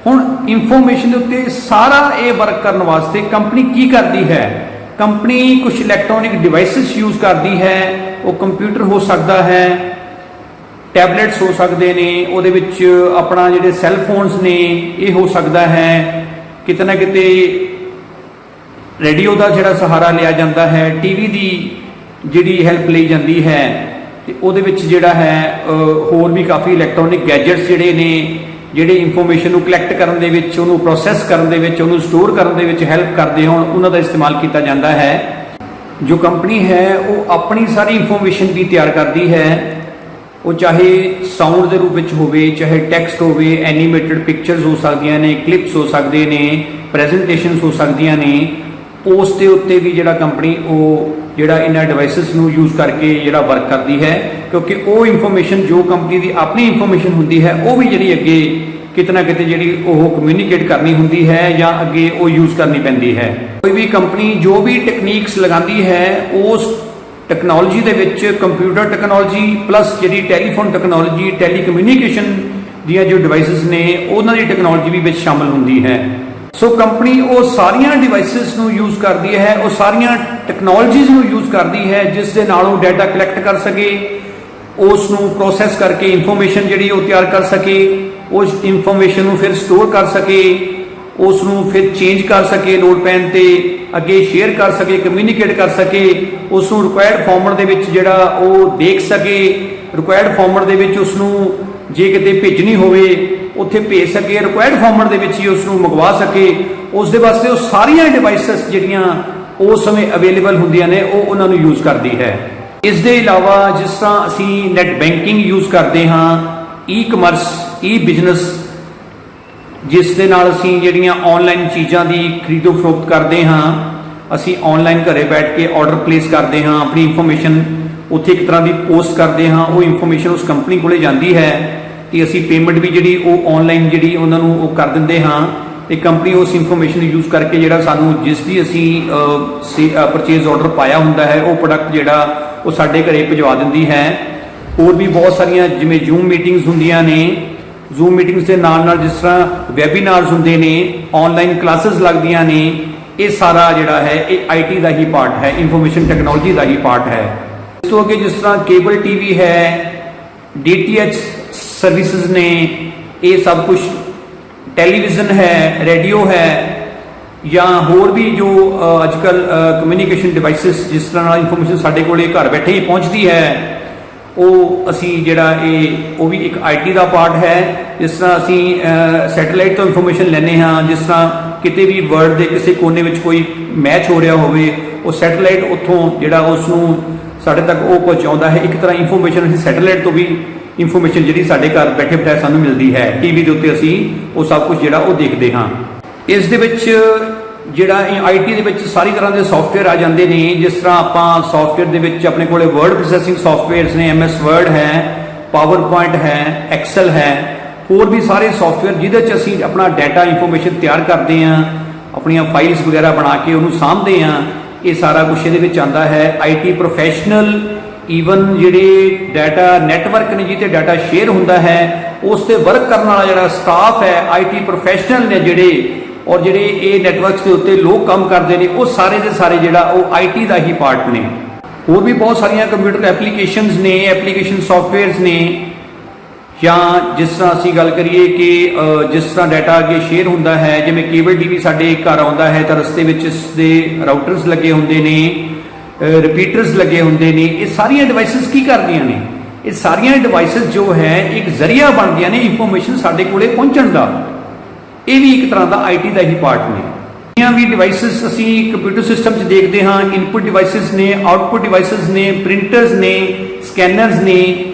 ਹੁਣ ਇਨਫੋਰਮੇਸ਼ਨ ਦੇ ਉੱਤੇ ਸਾਰਾ ਇਹ ਵਰਕ ਕਰਨ ਵਾਸਤੇ ਕੰਪਨੀ ਕੀ ਕਰਦੀ ਹੈ? ਕੰਪਨੀ ਕੁਝ ਇਲੈਕਟ੍ਰੋਨਿਕ ਡਿਵਾਈਸਿਸ ਯੂਜ਼ ਕਰਦੀ ਹੈ। ਉਹ ਕੰਪਿਊਟਰ ਹੋ ਸਕਦਾ ਹੈ, ਟੈਬਲੇਟਸ ਹੋ ਸਕਦੇ ਨੇ, ਉਹਦੇ ਵਿੱਚ ਆਪਣਾ ਜਿਹੜੇ ਸੈੱਲ ਫੋਨਸ ਨੇ ਇਹ ਹੋ ਸਕਦਾ ਹੈ, ਕਿਤੇ ਨਾ ਕਿਤੇ ਰੇਡੀਓ ਦਾ ਜਿਹੜਾ ਸਹਾਰਾ ਲਿਆ ਜਾਂਦਾ ਹੈ, ਟੀਵੀ ਦੀ ਜਿਹੜੀ ਹੈਲਪ ਲਈ ਜਾਂਦੀ ਹੈ, ਤੇ ਉਹਦੇ ਵਿੱਚ ਜਿਹੜਾ ਹੈ ਹੋਰ ਵੀ ਕਾਫੀ ਇਲੈਕਟ੍ਰੋਨਿਕ ਗੈਜਟਸ ਜਿਹੜੇ ਨੇ ਜਿਹੜੇ ਇਨਫੋਰਮੇਸ਼ਨ ਨੂੰ ਕਲੈਕਟ ਕਰਨ ਦੇ ਵਿੱਚ, ਉਹਨੂੰ ਪ੍ਰੋਸੈਸ ਕਰਨ ਦੇ ਵਿੱਚ, ਉਹਨੂੰ ਸਟੋਰ ਕਰਨ ਦੇ ਵਿੱਚ ਹੈਲਪ ਕਰਦੇ ਹੋਣ, ਉਹਨਾਂ ਦਾ ਇਸਤੇਮਾਲ ਕੀਤਾ ਜਾਂਦਾ ਹੈ। ਜੋ ਕੰਪਨੀ ਹੈ ਉਹ ਆਪਣੀ ਸਾਰੀ ਇਨਫੋਰਮੇਸ਼ਨ ਵੀ ਤਿਆਰ ਕਰਦੀ ਹੈ। ਉਹ ਚਾਹੇ ਸਾਊਂਡ ਦੇ ਰੂਪ ਵਿੱਚ ਹੋਵੇ, ਚਾਹੇ ਟੈਕਸਟ ਹੋਵੇ, ਐਨੀਮੇਟਡ ਪਿਕਚਰਸ ਹੋ ਸਕਦੀਆਂ ਨੇ, ਕਲਿੱਪਸ ਹੋ ਸਕਦੇ ਨੇ, ਪ੍ਰੈਜੈਂਟੇਸ਼ਨਸ ਹੋ ਸਕਦੀਆਂ ਨੇ। ਉਸ ਦੇ ਉੱਤੇ ਵੀ ਜਿਹੜਾ ਕੰਪਨੀ ਉਹ ਜਿਹੜਾ ਇਹਨਾਂ ਡਿਵਾਈਸਿਸ ਨੂੰ ਯੂਜ਼ ਕਰਕੇ ਜਿਹੜਾ ਵਰਕ ਕਰਦੀ ਹੈ, ਕਿਉਂਕਿ ਉਹ ਇਨਫੋਰਮੇਸ਼ਨ ਜੋ ਕੰਪਨੀ ਦੀ ਆਪਣੀ ਇਨਫੋਰਮੇਸ਼ਨ ਹੁੰਦੀ ਹੈ ਉਹ ਵੀ ਜਿਹੜੀ ਅੱਗੇ ਕਿਤੇ ਨਾ ਕਿਤੇ ਜਿਹੜੀ ਉਹ ਕਮਿਊਨੀਕੇਟ ਕਰਨੀ ਹੁੰਦੀ ਹੈ ਜਾਂ ਅੱਗੇ ਉਹ ਯੂਜ਼ ਕਰਨੀ ਪੈਂਦੀ ਹੈ। ਕੋਈ ਵੀ ਕੰਪਨੀ ਜੋ ਵੀ ਟੈਕਨੀਕਸ ਲਗਾਉਂਦੀ ਹੈ ਉਸ ਟੈਕਨੋਲੋਜੀ ਦੇ ਵਿੱਚ ਕੰਪਿਊਟਰ ਟੈਕਨੋਲੋਜੀ ਪਲੱਸ ਜਿਹੜੀ ਟੈਲੀਫੋਨ ਟੈਕਨੋਲੋਜੀ, ਟੈਲੀਕਮਿਊਨੀਕੇਸ਼ਨ ਦੀਆਂ ਜੋ ਡਿਵਾਈਸਿਸ ਨੇ ਉਹਨਾਂ ਦੀ ਟੈਕਨੋਲੋਜੀ ਵੀ ਵਿੱਚ ਸ਼ਾਮਲ ਹੁੰਦੀ ਹੈ। ਸੋ ਕੰਪਨੀ ਉਹ ਸਾਰੀਆਂ ਡਿਵਾਈਸਿਸ ਨੂੰ ਯੂਜ਼ ਕਰਦੀ ਹੈ, ਉਹ ਸਾਰੀਆਂ ਟੈਕਨੋਲੋਜੀਜ਼ ਨੂੰ ਯੂਜ਼ ਕਰਦੀ ਹੈ ਜਿਸ ਦੇ ਨਾਲ ਉਹ ਡਾਟਾ ਕਲੈਕਟ ਕਰ ਸਕੇ, ਉਸ ਨੂੰ ਪ੍ਰੋਸੈਸ ਕਰਕੇ ਇਨਫੋਰਮੇਸ਼ਨ ਜਿਹੜੀ ਉਹ ਤਿਆਰ ਕਰ ਸਕੇ, ਉਸ ਇਨਫੋਰਮੇਸ਼ਨ ਨੂੰ ਫਿਰ ਸਟੋਰ ਕਰ ਸਕੇ, ਉਸ ਨੂੰ ਫਿਰ ਚੇਂਜ ਕਰ ਸਕੇ, ਲੋੜ ਪੈਣ 'ਤੇ ਅੱਗੇ ਸ਼ੇਅਰ ਕਰ ਸਕੇ, ਕਮਿਊਨੀਕੇਟ ਕਰ ਸਕੇ, ਉਸ ਨੂੰ ਰਿਕੁਆਇਰਡ ਫਾਰਮੈਟ ਦੇ ਵਿੱਚ ਜਿਹੜਾ ਉਹ ਦੇਖ ਸਕੇ, ਰਿਕੁਆਇਰਡ ਫਾਰਮੈਟ ਦੇ ਵਿੱਚ ਉਸ ਨੂੰ ਜੇ ਕਿਤੇ ਭੇਜਣੀ ਹੋਵੇ ਉੱਥੇ ਭੇਜ ਸਕੇ, ਰਿਕੁਆਇਰਡ ਫਾਰਮੈਟ ਦੇ ਵਿੱਚ ਹੀ ਉਸ ਨੂੰ ਮੰਗਵਾ ਸਕੇ। ਉਸ ਦੇ ਵਾਸਤੇ ਉਹ ਸਾਰੀਆਂ ਡਿਵਾਈਸਿਸ ਜਿਹੜੀਆਂ ਉਸ ਸਮੇਂ ਅਵੇਲੇਬਲ ਹੁੰਦੀਆਂ ਨੇ ਉਹ ਉਹਨਾਂ ਨੂੰ ਯੂਜ਼ ਕਰਦੀ ਹੈ। ਇਸ ਦੇ ਇਲਾਵਾ ਜਿਸ ਤਰ੍ਹਾਂ ਅਸੀਂ ਨੈਟ ਬੈਂਕਿੰਗ ਯੂਜ਼ ਕਰਦੇ ਹਾਂ, ਈ ਕਮਰਸ, ਈ ਬਿਜ਼ਨਸ, ਜਿਸ ਦੇ ਨਾਲ ਅਸੀਂ ਜਿਹੜੀਆਂ ਆਨਲਾਈਨ ਚੀਜ਼ਾਂ ਦੀ ਖਰੀਦੋ ਫਰੋਖਤ ਕਰਦੇ ਹਾਂ, ਅਸੀਂ ਆਨਲਾਈਨ ਘਰੇ ਬੈਠ ਕੇ ਆਰਡਰ ਪਲੇਸ ਕਰਦੇ ਹਾਂ, ਆਪਣੀ ਇਨਫੋਰਮੇਸ਼ਨ ਉੱਥੇ ਇੱਕ ਤਰ੍ਹਾਂ ਦੀ ਪੋਸਟ ਕਰਦੇ ਹਾਂ, ਉਹ ਇਨਫੋਰਮੇਸ਼ਨ ਉਸ ਕੰਪਨੀ ਕੋਲੇ ਜਾਂਦੀ ਹੈ ਤੇ ਅਸੀਂ ਪੇਮੈਂਟ ਵੀ ਜਿਹੜੀ ਉਹ ਆਨਲਾਈਨ ਜਿਹੜੀ ਉਹਨਾਂ ਨੂੰ ਉਹ ਕਰ ਦਿੰਦੇ ਹਾਂ ਤੇ ਕੰਪਨੀ ਉਸ ਇਨਫੋਰਮੇਸ਼ਨ ਨੂੰ ਯੂਜ਼ ਕਰਕੇ ਜਿਹੜਾ ਸਾਨੂੰ ਜਿਸ ਦੀ ਅਸੀਂ ਪਰਚੇਜ਼ ਆਰਡਰ ਪਾਇਆ ਹੁੰਦਾ ਹੈ ਉਹ ਪ੍ਰੋਡਕਟ ਜਿਹੜਾ ਉਹ ਸਾਡੇ ਘਰੇ ਭਿਜਵਾ ਦਿੰਦੀ ਹੈ। ਹੋਰ भी बहुत सारिया जिमें जूम मीटिंग्स ਹੁੰਦੀਆਂ ने जूम मीटिंग्स के नाल जिस तरह वैबीनार्स होंगे ने ऑनलाइन क्लासेस लगदियां ने ये सारा जिहड़ा है ये IT का ही पार्ट है इंफॉर्मेशन टैक्नोलॉजी का ही पार्ट है। इस तो अगे जिस तरह केबल TV है DTH सर्विसेज ने ये सब कुछ टैलीविज़न है रेडियो है या होर भी जो अजकल कम्यूनीकेशन डिवाइसिस जिस तरह इंफॉर्मेशन साढ़े कोले घर बैठे ही पहुँचती है वो असी जिहड़ा वो भी एक IT का पार्ट है। जिस तरह असी सैटेलाइट तो इंफॉर्मेशन लैने हाँ जिस तरह किते भी वर्ल्ड के किसी कोने में कोई मैच हो रहा होवे वो सैटेलाइट उत्थों जिहड़ा उसनूं साढ़े तक वो पहुँचाउंदा है। एक तरह इंफॉर्मेशन असी सैटेलाइट तो भी इंफॉर्मेशन जिहड़ी साढ़े घर बैठे बिठाए सानूं मिलती है। TV के उत्ते असी वो सब कुछ जिहड़ा वो देखते हाँ। इस दे विच जिहड़ा IT ਦੇ ਵਿੱਚ सारी तरह के सॉफ्टवेयर आ जाते हैं। जिस तरह आप सॉफ्टवेयर ਦੇ ਵਿੱਚ अपने कोले वर्ड प्रोसैसिंग सॉफ्टवेयर्स ने MS वर्ड है पावर पॉइंट है एक्सेल है होर भी सारे सॉफ्टवेयर जिहदे च असीं अपना डाटा इंफॉर्मेशन तैयार करते हैं अपनियां फाइल्स वगैरह बना के उन्होंने सामभते हैं। ये सारा कुछ ये आता है। IT प्रोफैशनल ईवन जिहड़े डाटा नैटवर्क ने जिते डाटा शेयर होंदा है उस ते वर्क करने वाला जिहड़ा स्टाफ है IT प्रोफैशनल ने जिहड़े और जिहड़े ये नैटवर्क्स के उत्ते लोग काम करते हैं वो सारे के सारे जिहड़ा वो IT का ही पार्ट ने। होर भी बहुत सारिया कंप्यूटर एप्लीकेशनस ने एप्लीकेशन सॉफ्टवेयर्स ने या जिस तरह असीं गल करिए कि जिस तरह डाटा अगे शेयर होंदा है जिवें केबल TV साडे घर आउंदा है तो रस्ते विच इसदे राउटर्स लगे हुंदे ने रिपीटर्स लगे होंगे ने। ये सारिया डिवाइसिस की करदियां ने ये सारिया डिवाइसिस जो है एक जरिया बनदियां ने इंफॉर्मेशन साडे कोले पहुंचण दा। ये भी एक तरह का IT का ही पार्ट ने। भी डिवाइसिस असी कंप्यूटर सिस्टम च देखते हाँ इनपुट डिवाइसिस ने आउटपुट डिवाइसिस ने प्रिंटर्स ने स्कैनर्स ने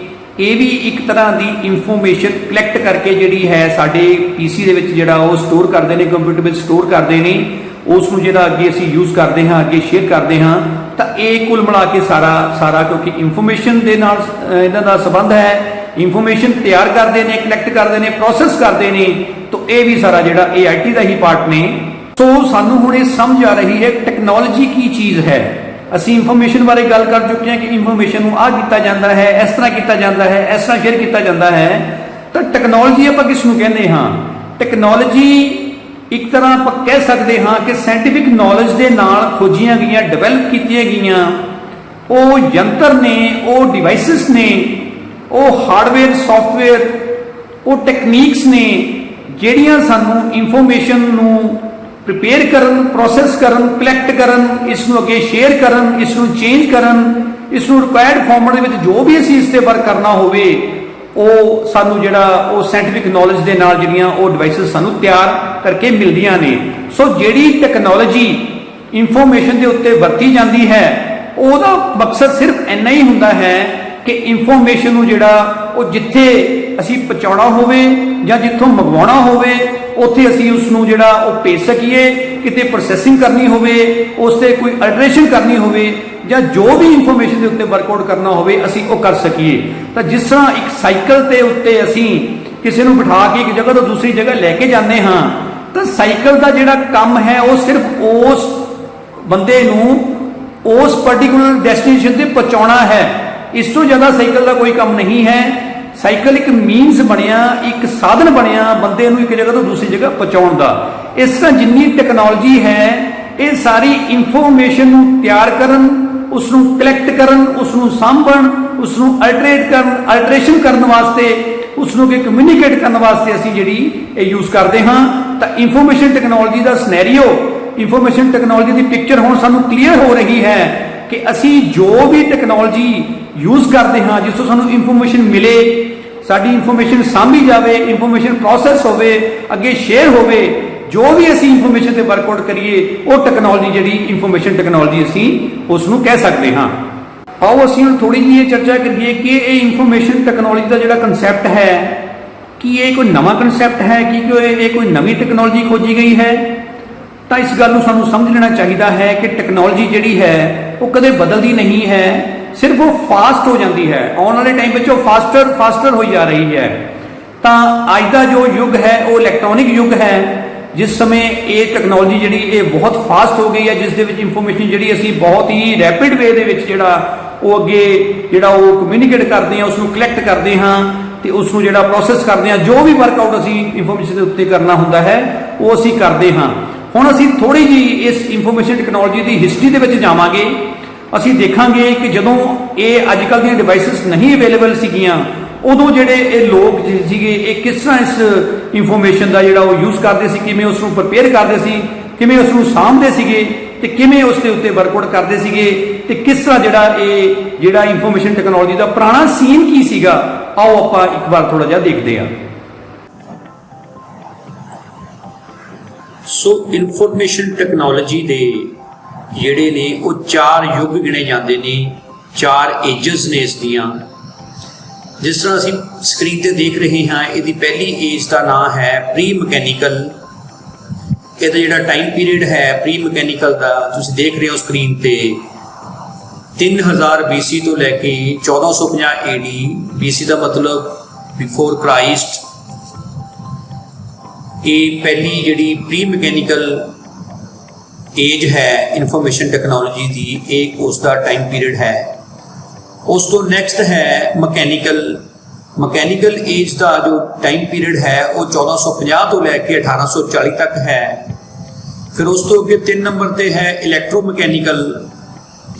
ये भी एक तरह की इंफॉर्मेशन कलैक्ट करके जिहड़ी है साडे PC दे विच जिहड़ा वो स्टोर करते हैं कंप्यूटर में स्टोर करते हैं उसनूं जिहड़ा अगे असी यूज़ करते हाँ अगे शेयर करते हाँ। तो ये कुल मिला के सारा सारा क्योंकि इंफॉर्मेशन के नाल इन्हां दा संबंध है इंफॉर्मेशन तैयार करते हैं कलैक्ट करते हैं प्रोसैस करते हैं तो ये भी सारा जिहड़ा ये IT का ही पार्ट ने। तो सानू हुण ये समझ आ रही है टैक्नोलॉजी की चीज़ है। असी इंफॉर्मेशन बारे गल कर चुके हैं कि इंफॉर्मेशन नूं आ कीता जांदा है इस तरह कीता जांदा है इस तरह शेयर कीता जांदा है। तो टैक्नोलॉजी आपां किस नूं कहंदे हाँ टैक्नोलॉजी एक तरह आप कह सकते हाँ कि साइंटिफिक नॉलेज के नाल खोजियां गई डिवेलप कीतियां गईयां वो यंत्र ने वो डिवाइसिस ने वो हार्डवेयर सॉफ्टवेयर वो टैक्नीक्स ने ਜਿਹੜੀਆਂ ਸਾਨੂੰ ਇਨਫੋਰਮੇਸ਼ਨ ਨੂੰ प्रिपेयर करन प्रोसैस करन कलैक्ट करन इसनूं अगे शेयर करन इसनूं चेंज करन इसनूं रिक्वायर्ड फॉर्मेट दे विच जो भी असीं इस ते वर्क करना होवे ਉਹ ਸਾਨੂੰ ਜਿਹੜਾ ਉਹ ਸਾਇੰਟਿਫਿਕ ਨੌਲੇਜ ਦੇ ਨਾਲ ਜਿਹੜੀਆਂ ਉਹ ਡਿਵਾਈਸਿਸ ਸਾਨੂੰ ਤਿਆਰ ਕਰਕੇ ਮਿਲਦੀਆਂ ਨੇ। ਸੋ ਜਿਹੜੀ ਟੈਕਨੋਲੋਜੀ ਇਨਫੋਰਮੇਸ਼ਨ ਦੇ ਉੱਤੇ ਵਰਤੀ ਜਾਂਦੀ ਹੈ ਉਹਦਾ ਮਕਸਦ ਸਿਰਫ ਇੰਨਾ ਹੀ ਹੁੰਦਾ ਹੈ ਕਿ ਇਨਫੋਰਮੇਸ਼ਨ ਨੂੰ ਜਿਹੜਾ ਉਹ ਜਿੱਥੇ ਅਸੀਂ ਪਹੁੰਚਾਉਣਾ ਹੋਵੇ ਜਾਂ ਜਿੱਥੋਂ ਮੰਗਵਾਉਣਾ ਹੋਵੇ ਉੱਥੇ ਅਸੀਂ ਉਸ ਨੂੰ ਜਿਹੜਾ ਉਹ ਭੇਜ ਸਕੀਏ। ਕਿਤੇ ਪ੍ਰੋਸੈਸਿੰਗ ਕਰਨੀ ਹੋਵੇ ਉਸ ਤੇ ਕੋਈ ਅਲਟਰੇਸ਼ਨ ਕਰਨੀ ਹੋਵੇ ਜਾਂ ਜੋ ਵੀ ਇਨਫੋਰਮੇਸ਼ਨ ਦੇ ਉੱਤੇ ਵਰਕਆਊਟ ਕਰਨਾ ਹੋਵੇ ਅਸੀਂ ਉਹ ਕਰ ਸਕੀਏ। ਤਾਂ ਜਿਸ ਤਰ੍ਹਾਂ ਇੱਕ ਸਾਈਕਲ ਤੇ ਉੱਤੇ ਅਸੀਂ ਕਿਸੇ ਨੂੰ ਬਿਠਾ ਕੇ ਇੱਕ ਜਗ੍ਹਾ ਤੋਂ ਦੂਸਰੀ ਜਗ੍ਹਾ ਲੈ ਕੇ ਜਾਂਦੇ ਹਾਂ ਤਾਂ ਸਾਈਕਲ ਦਾ ਜਿਹੜਾ ਕੰਮ ਹੈ ਉਹ ਸਿਰਫ ਉਸ ਬੰਦੇ ਨੂੰ ਉਸ ਪਾਰਟਿਕੂਲਰ ਡੈਸਟੀਨੇਸ਼ਨ ਤੇ ਪਹੁੰਚਾਉਣਾ ਹੈ। ਇਸ ਤੋਂ ਜ਼ਿਆਦਾ ਸਾਈਕਲ ਦਾ ਕੋਈ ਕੰਮ ਨਹੀਂ ਹੈ। ਸਾਈਕਲ ਇੱਕ ਮੀਨਸ ਬਣਿਆ ਇੱਕ ਸਾਧਨ ਬਣਿਆ ਬੰਦੇ ਨੂੰ ਇੱਕ ਜਗ੍ਹਾ ਤੋਂ ਦੂਸਰੀ ਜਗ੍ਹਾ ਪਹੁੰਚਾਉਣ ਦਾ। ਇਸ ਤਰ੍ਹਾਂ ਜਿੰਨੀ ਟੈਕਨੋਲੋਜੀ ਹੈ ਇਹ ਸਾਰੀ ਇਨਫੋਰਮੇਸ਼ਨ ਨੂੰ ਤਿਆਰ ਕਰਨ ਉਸ ਨੂੰ ਕਲੈਕਟ ਕਰਨ ਉਸ ਨੂੰ ਸਾਂਭਣ ਉਸ ਨੂੰ ਅਲਟਰੇਸ਼ਨ ਕਰਨ ਵਾਸਤੇ ਉਸ ਨੂੰ ਕਿ ਕਮਿਊਨੀਕੇਟ ਕਰਨ ਵਾਸਤੇ ਅਸੀਂ ਜਿਹੜੀ ਇਹ ਯੂਜ਼ ਕਰਦੇ ਹਾਂ। ਤਾਂ ਇਨਫੋਰਮੇਸ਼ਨ ਟੈਕਨੋਲੋਜੀ ਦਾ ਸਿਨੈਰੀਓ ਇਨਫੋਰਮੇਸ਼ਨ ਟੈਕਨੋਲੋਜੀ ਦੀ ਪਿਕਚਰ ਹੁਣ ਸਾਨੂੰ ਕਲੀਅਰ ਹੋ ਰਹੀ ਹੈ ਕਿ ਅਸੀਂ ਜੋ ਵੀ ਟੈਕਨੋਲੋਜੀ यूज़ करते हाँ जिसों सानू इनफॉर्मेशन मिले साड़ी इनफॉर्मेशन सामभी जाए इनफॉर्मेशन प्रोसैस होवे अगे शेयर होवे जो भी असी इनफॉर्मेशन से वर्कआउट करिए वो टैक्नोलॉजी जी इनफॉर्मेशन टैक्नोलॉजी असी उसनू कह सकते हाँ। आओ असी थोड़ी जी ये चर्चा करिए कि ये इनफॉर्मेशन टैक्नोलॉजी का जोड़ा कंसैप्ट है कि ये कोई नवा कंसैप्ट है कि ये कोई नवी टैक्नोलॉजी खोजी गई है। तो इस गल सानू समझ लेना चाहिए है कि टैक्नोलॉजी जी है वो कदे बदलती नहीं है सिर्फ वो फास्ट हो जाती है आने वाले टाइम में फास्टर हो जा रही है। तो अज का जो युग है वो इलैक्ट्रॉनिक युग है जिस समय ये टैक्नोलॉजी जी ये बहुत फास्ट हो गई है जिस दे विच इंफॉर्मेशन जी असी बहुत ही रैपिड वे दे विच जिहड़ा ਉਹ ਅੱਗੇ ਜਿਹੜਾ ਉਹ ਕਮਿਊਨੀਕੇਟ ਕਰਦੇ ਹਾਂ, ਉਸਨੂੰ ਕਲੈਕਟ ਕਰਦੇ ਹਾਂ ਤੇ ਉਸਨੂੰ ਜਿਹੜਾ ਪ੍ਰੋਸੈਸ ਕਰਦੇ ਹਾਂ। ਜੋ ਵੀ ਵਰਕਆਊਟ ਅਸੀਂ ਇਨਫੋਰਮੇਸ਼ਨ ਦੇ ਉੱਤੇ ਕਰਨਾ ਹੁੰਦਾ ਹੈ ਉਹ ਅਸੀਂ ਕਰਦੇ ਹਾਂ। ਹੁਣ ਅਸੀਂ ਥੋੜੀ ਜਿਹੀ ਇਸ ਇਨਫੋਰਮੇਸ਼ਨ ਟੈਕਨੋਲੋਜੀ ਦੀ ਹਿਸਟਰੀ ਦੇ ਵਿੱਚ ਜਾਵਾਂਗੇ। ਅਸੀਂ ਦੇਖਾਂਗੇ ਕਿ ਜਦੋਂ ਇਹ ਅੱਜ ਕੱਲ੍ਹ ਦੀਆਂ ਡਿਵਾਈਸਿਸ ਨਹੀਂ ਅਵੇਲੇਬਲ ਸੀਗੀਆਂ, ਉਦੋਂ ਜਿਹੜੇ ਇਹ ਲੋਕ ਸੀਗੇ ਇਹ ਕਿਸ ਤਰ੍ਹਾਂ ਇਸ ਇਨਫੋਰਮੇਸ਼ਨ ਦਾ ਜਿਹੜਾ ਉਹ ਯੂਜ਼ ਕਰਦੇ ਸੀ, ਕਿਵੇਂ ਉਸ ਨੂੰ ਪ੍ਰਪੇਅਰ ਕਰਦੇ ਸੀ, ਕਿਵੇਂ ਉਸ ਨੂੰ ਸਾਂਭਦੇ ਸੀਗੇ ਤੇ ਕਿਵੇਂ ਉਸ ਦੇ ਉੱਤੇ ਵਰਕਆਊਟ ਕਰਦੇ ਸੀਗੇ ਤੇ ਕਿਸ ਤਰ੍ਹਾਂ ਜਿਹੜਾ ਇਨਫੋਰਮੇਸ਼ਨ ਟੈਕਨੋਲੋਜੀ ਦਾ ਪੁਰਾਣਾ ਸੀਨ ਕੀ ਸੀਗਾ, ਆਓ ਆਪਾਂ ਇੱਕ ਵਾਰ ਥੋੜਾ ਜਿਹਾ ਦੇਖਦੇ ਹਾਂ। ਸੋ ਇਨਫੋਰਮੇਸ਼ਨ ਟੈਕਨੋਲੋਜੀ ਦੇ ਜਿਹੜੇ ਨੇ ਉਹ 4 ਯੁੱਗ ਗਿਣੇ ਜਾਂਦੇ ਨੇ, 4 ਏਜਸ ਨੇ ਇਸ ਦੀਆਂ। ਜਿਸ ਤਰ੍ਹਾਂ ਅਸੀਂ ਸਕਰੀਨ ਤੇ ਦੇਖ ਰਹੇ ਹਾਂ, ਇਹਦੀ ਪਹਿਲੀ ਏਜ ਦਾ ਨਾਮ ਹੈ ਪ੍ਰੀ ਮਕੈਨੀਕਲ। ਇਹਦਾ ਜਿਹੜਾ ਟਾਈਮ ਪੀਰੀਅਡ ਹੈ ਪ੍ਰੀ ਮਕੈਨੀਕਲ ਦਾ ਤੁਸੀਂ ਦੇਖ ਰਹੇ ਹੋ ਸਕਰੀਨ ਤੇ 3000 BC ਤੋਂ ਲੈ ਕੇ 1450 AD, BC ਦਾ ਮਤਲਬ ਬਿਫੋਰ ਕ੍ਰਾਈਸਟ। ਇਹ ਪਹਿਲੀ ਜਿਹੜੀ ਪ੍ਰੀ ਮਕੈਨੀਕਲ ਏਜ ਹੈ ਇਨਫੋਰਮੇਸ਼ਨ ਟੈਕਨੋਲੋਜੀ ਦੀ, ਇਹ ਉਸ ਦਾ ਟਾਈਮ ਪੀਰੀਅਡ ਹੈ। ਉਸ ਤੋਂ ਨੈਕਸਟ ਹੈ ਮਕੈਨੀਕਲ ਏਜ ਦਾ ਜੋ ਟਾਈਮ ਪੀਰੀਅਡ ਹੈ ਉਹ 1450 ਤੋਂ ਲੈ ਕੇ 1840 ਤੱਕ ਹੈ। ਫਿਰ ਉਸ ਤੋਂ ਅੱਗੇ 3 ਨੰਬਰ ਤੇ ਹੈ ਇਲੈਕਟ੍ਰੋਮਕੈਨੀਕਲ।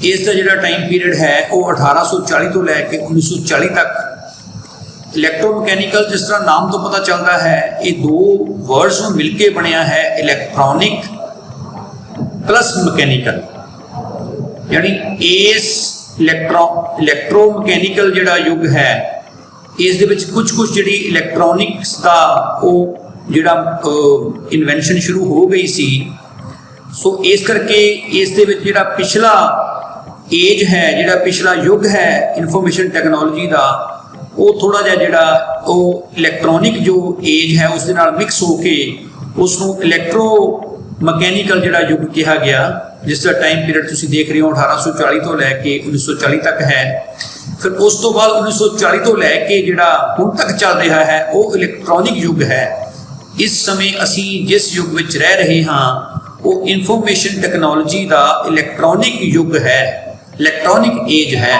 ਇਸ ਦਾ ਜਿਹੜਾ ਟਾਈਮ ਪੀਰੀਅਡ ਹੈ ਉਹ 1840 ਤੋਂ ਲੈ ਕੇ 1940 ਤੱਕ। ਇਲੈਕਟ੍ਰੋਮਕੈਨੀਕਲ ਜਿਸ ਤਰ੍ਹਾਂ ਨਾਮ ਤੋਂ ਪਤਾ ਚੱਲਦਾ ਹੈ, ਇਹ 2 ਵਰਡਸ ਨੂੰ ਮਿਲ ਕੇ ਬਣਿਆ ਹੈ, ਇਲੈਕਟ੍ਰੋਨਿਕ ਪਲੱਸ ਮਕੈਨੀਕਲ। ਯਾਨੀ ਇਸ ਇਲੈਕਟ੍ਰੋਮਕੈਨੀਕਲ ਜਿਹੜਾ ਯੁੱਗ ਹੈ ਇਸ ਦੇ ਵਿੱਚ ਕੁਝ ਜਿਹੜੀ ਇਲੈਕਟ੍ਰੋਨਿਕਸ ਦਾ ਉਹ ਜਿਹੜਾ ਇਨਵੈਂਸ਼ਨ ਸ਼ੁਰੂ ਹੋ ਗਈ ਸੀ। ਸੋ ਇਸ ਕਰਕੇ ਇਸ ਦੇ ਵਿੱਚ ਜਿਹੜਾ ਪਿਛਲਾ ਏਜ ਹੈ, ਜਿਹੜਾ ਪਿਛਲਾ ਯੁੱਗ ਹੈ ਇਨਫੋਰਮੇਸ਼ਨ ਟੈਕਨੋਲੋਜੀ ਦਾ, ਉਹ ਥੋੜਾ ਜਿਹਾ ਜਿਹੜਾ ਉਹ ਇਲੈਕਟ੍ਰੋਨਿਕ ਜੋ ਏਜ ਹੈ ਉਸ ਦੇ ਨਾਲ ਮਿਕਸ ਹੋ ਕੇ ਉਸ ਨੂੰ ਇਲੈਕਟ੍ਰੋ ਮਕੈਨੀਕਲ ਜਿਹੜਾ ਯੁੱਗ ਕਿਹਾ ਗਿਆ, ਜਿਸ ਦਾ ਟਾਈਮ ਪੀਰੀਅਡ ਤੁਸੀਂ ਦੇਖ ਰਹੇ ਹੋ 1840 ਤੋਂ ਲੈ ਕੇ 1940 ਤੱਕ ਹੈ। ਫਿਰ ਉਸ ਤੋਂ ਬਾਅਦ 1940 ਤੋਂ ਲੈ ਕੇ ਜਿਹੜਾ ਹੁਣ ਤੱਕ ਚੱਲ ਰਿਹਾ ਹੈ ਉਹ ਇਲੈਕਟ੍ਰੋਨਿਕ ਯੁੱਗ ਹੈ। ਇਸ ਸਮੇਂ ਅਸੀਂ ਜਿਸ ਯੁੱਗ ਵਿੱਚ ਰਹਿ ਰਹੇ ਹਾਂ ਉਹ ਇਨਫੋਰਮੇਸ਼ਨ ਟੈਕਨੋਲੋਜੀ ਦਾ ਇਲੈਕਟ੍ਰੋਨਿਕ ਯੁੱਗ ਹੈ, ਇਲੈਕਟ੍ਰੋਨਿਕ ਏਜ ਹੈ।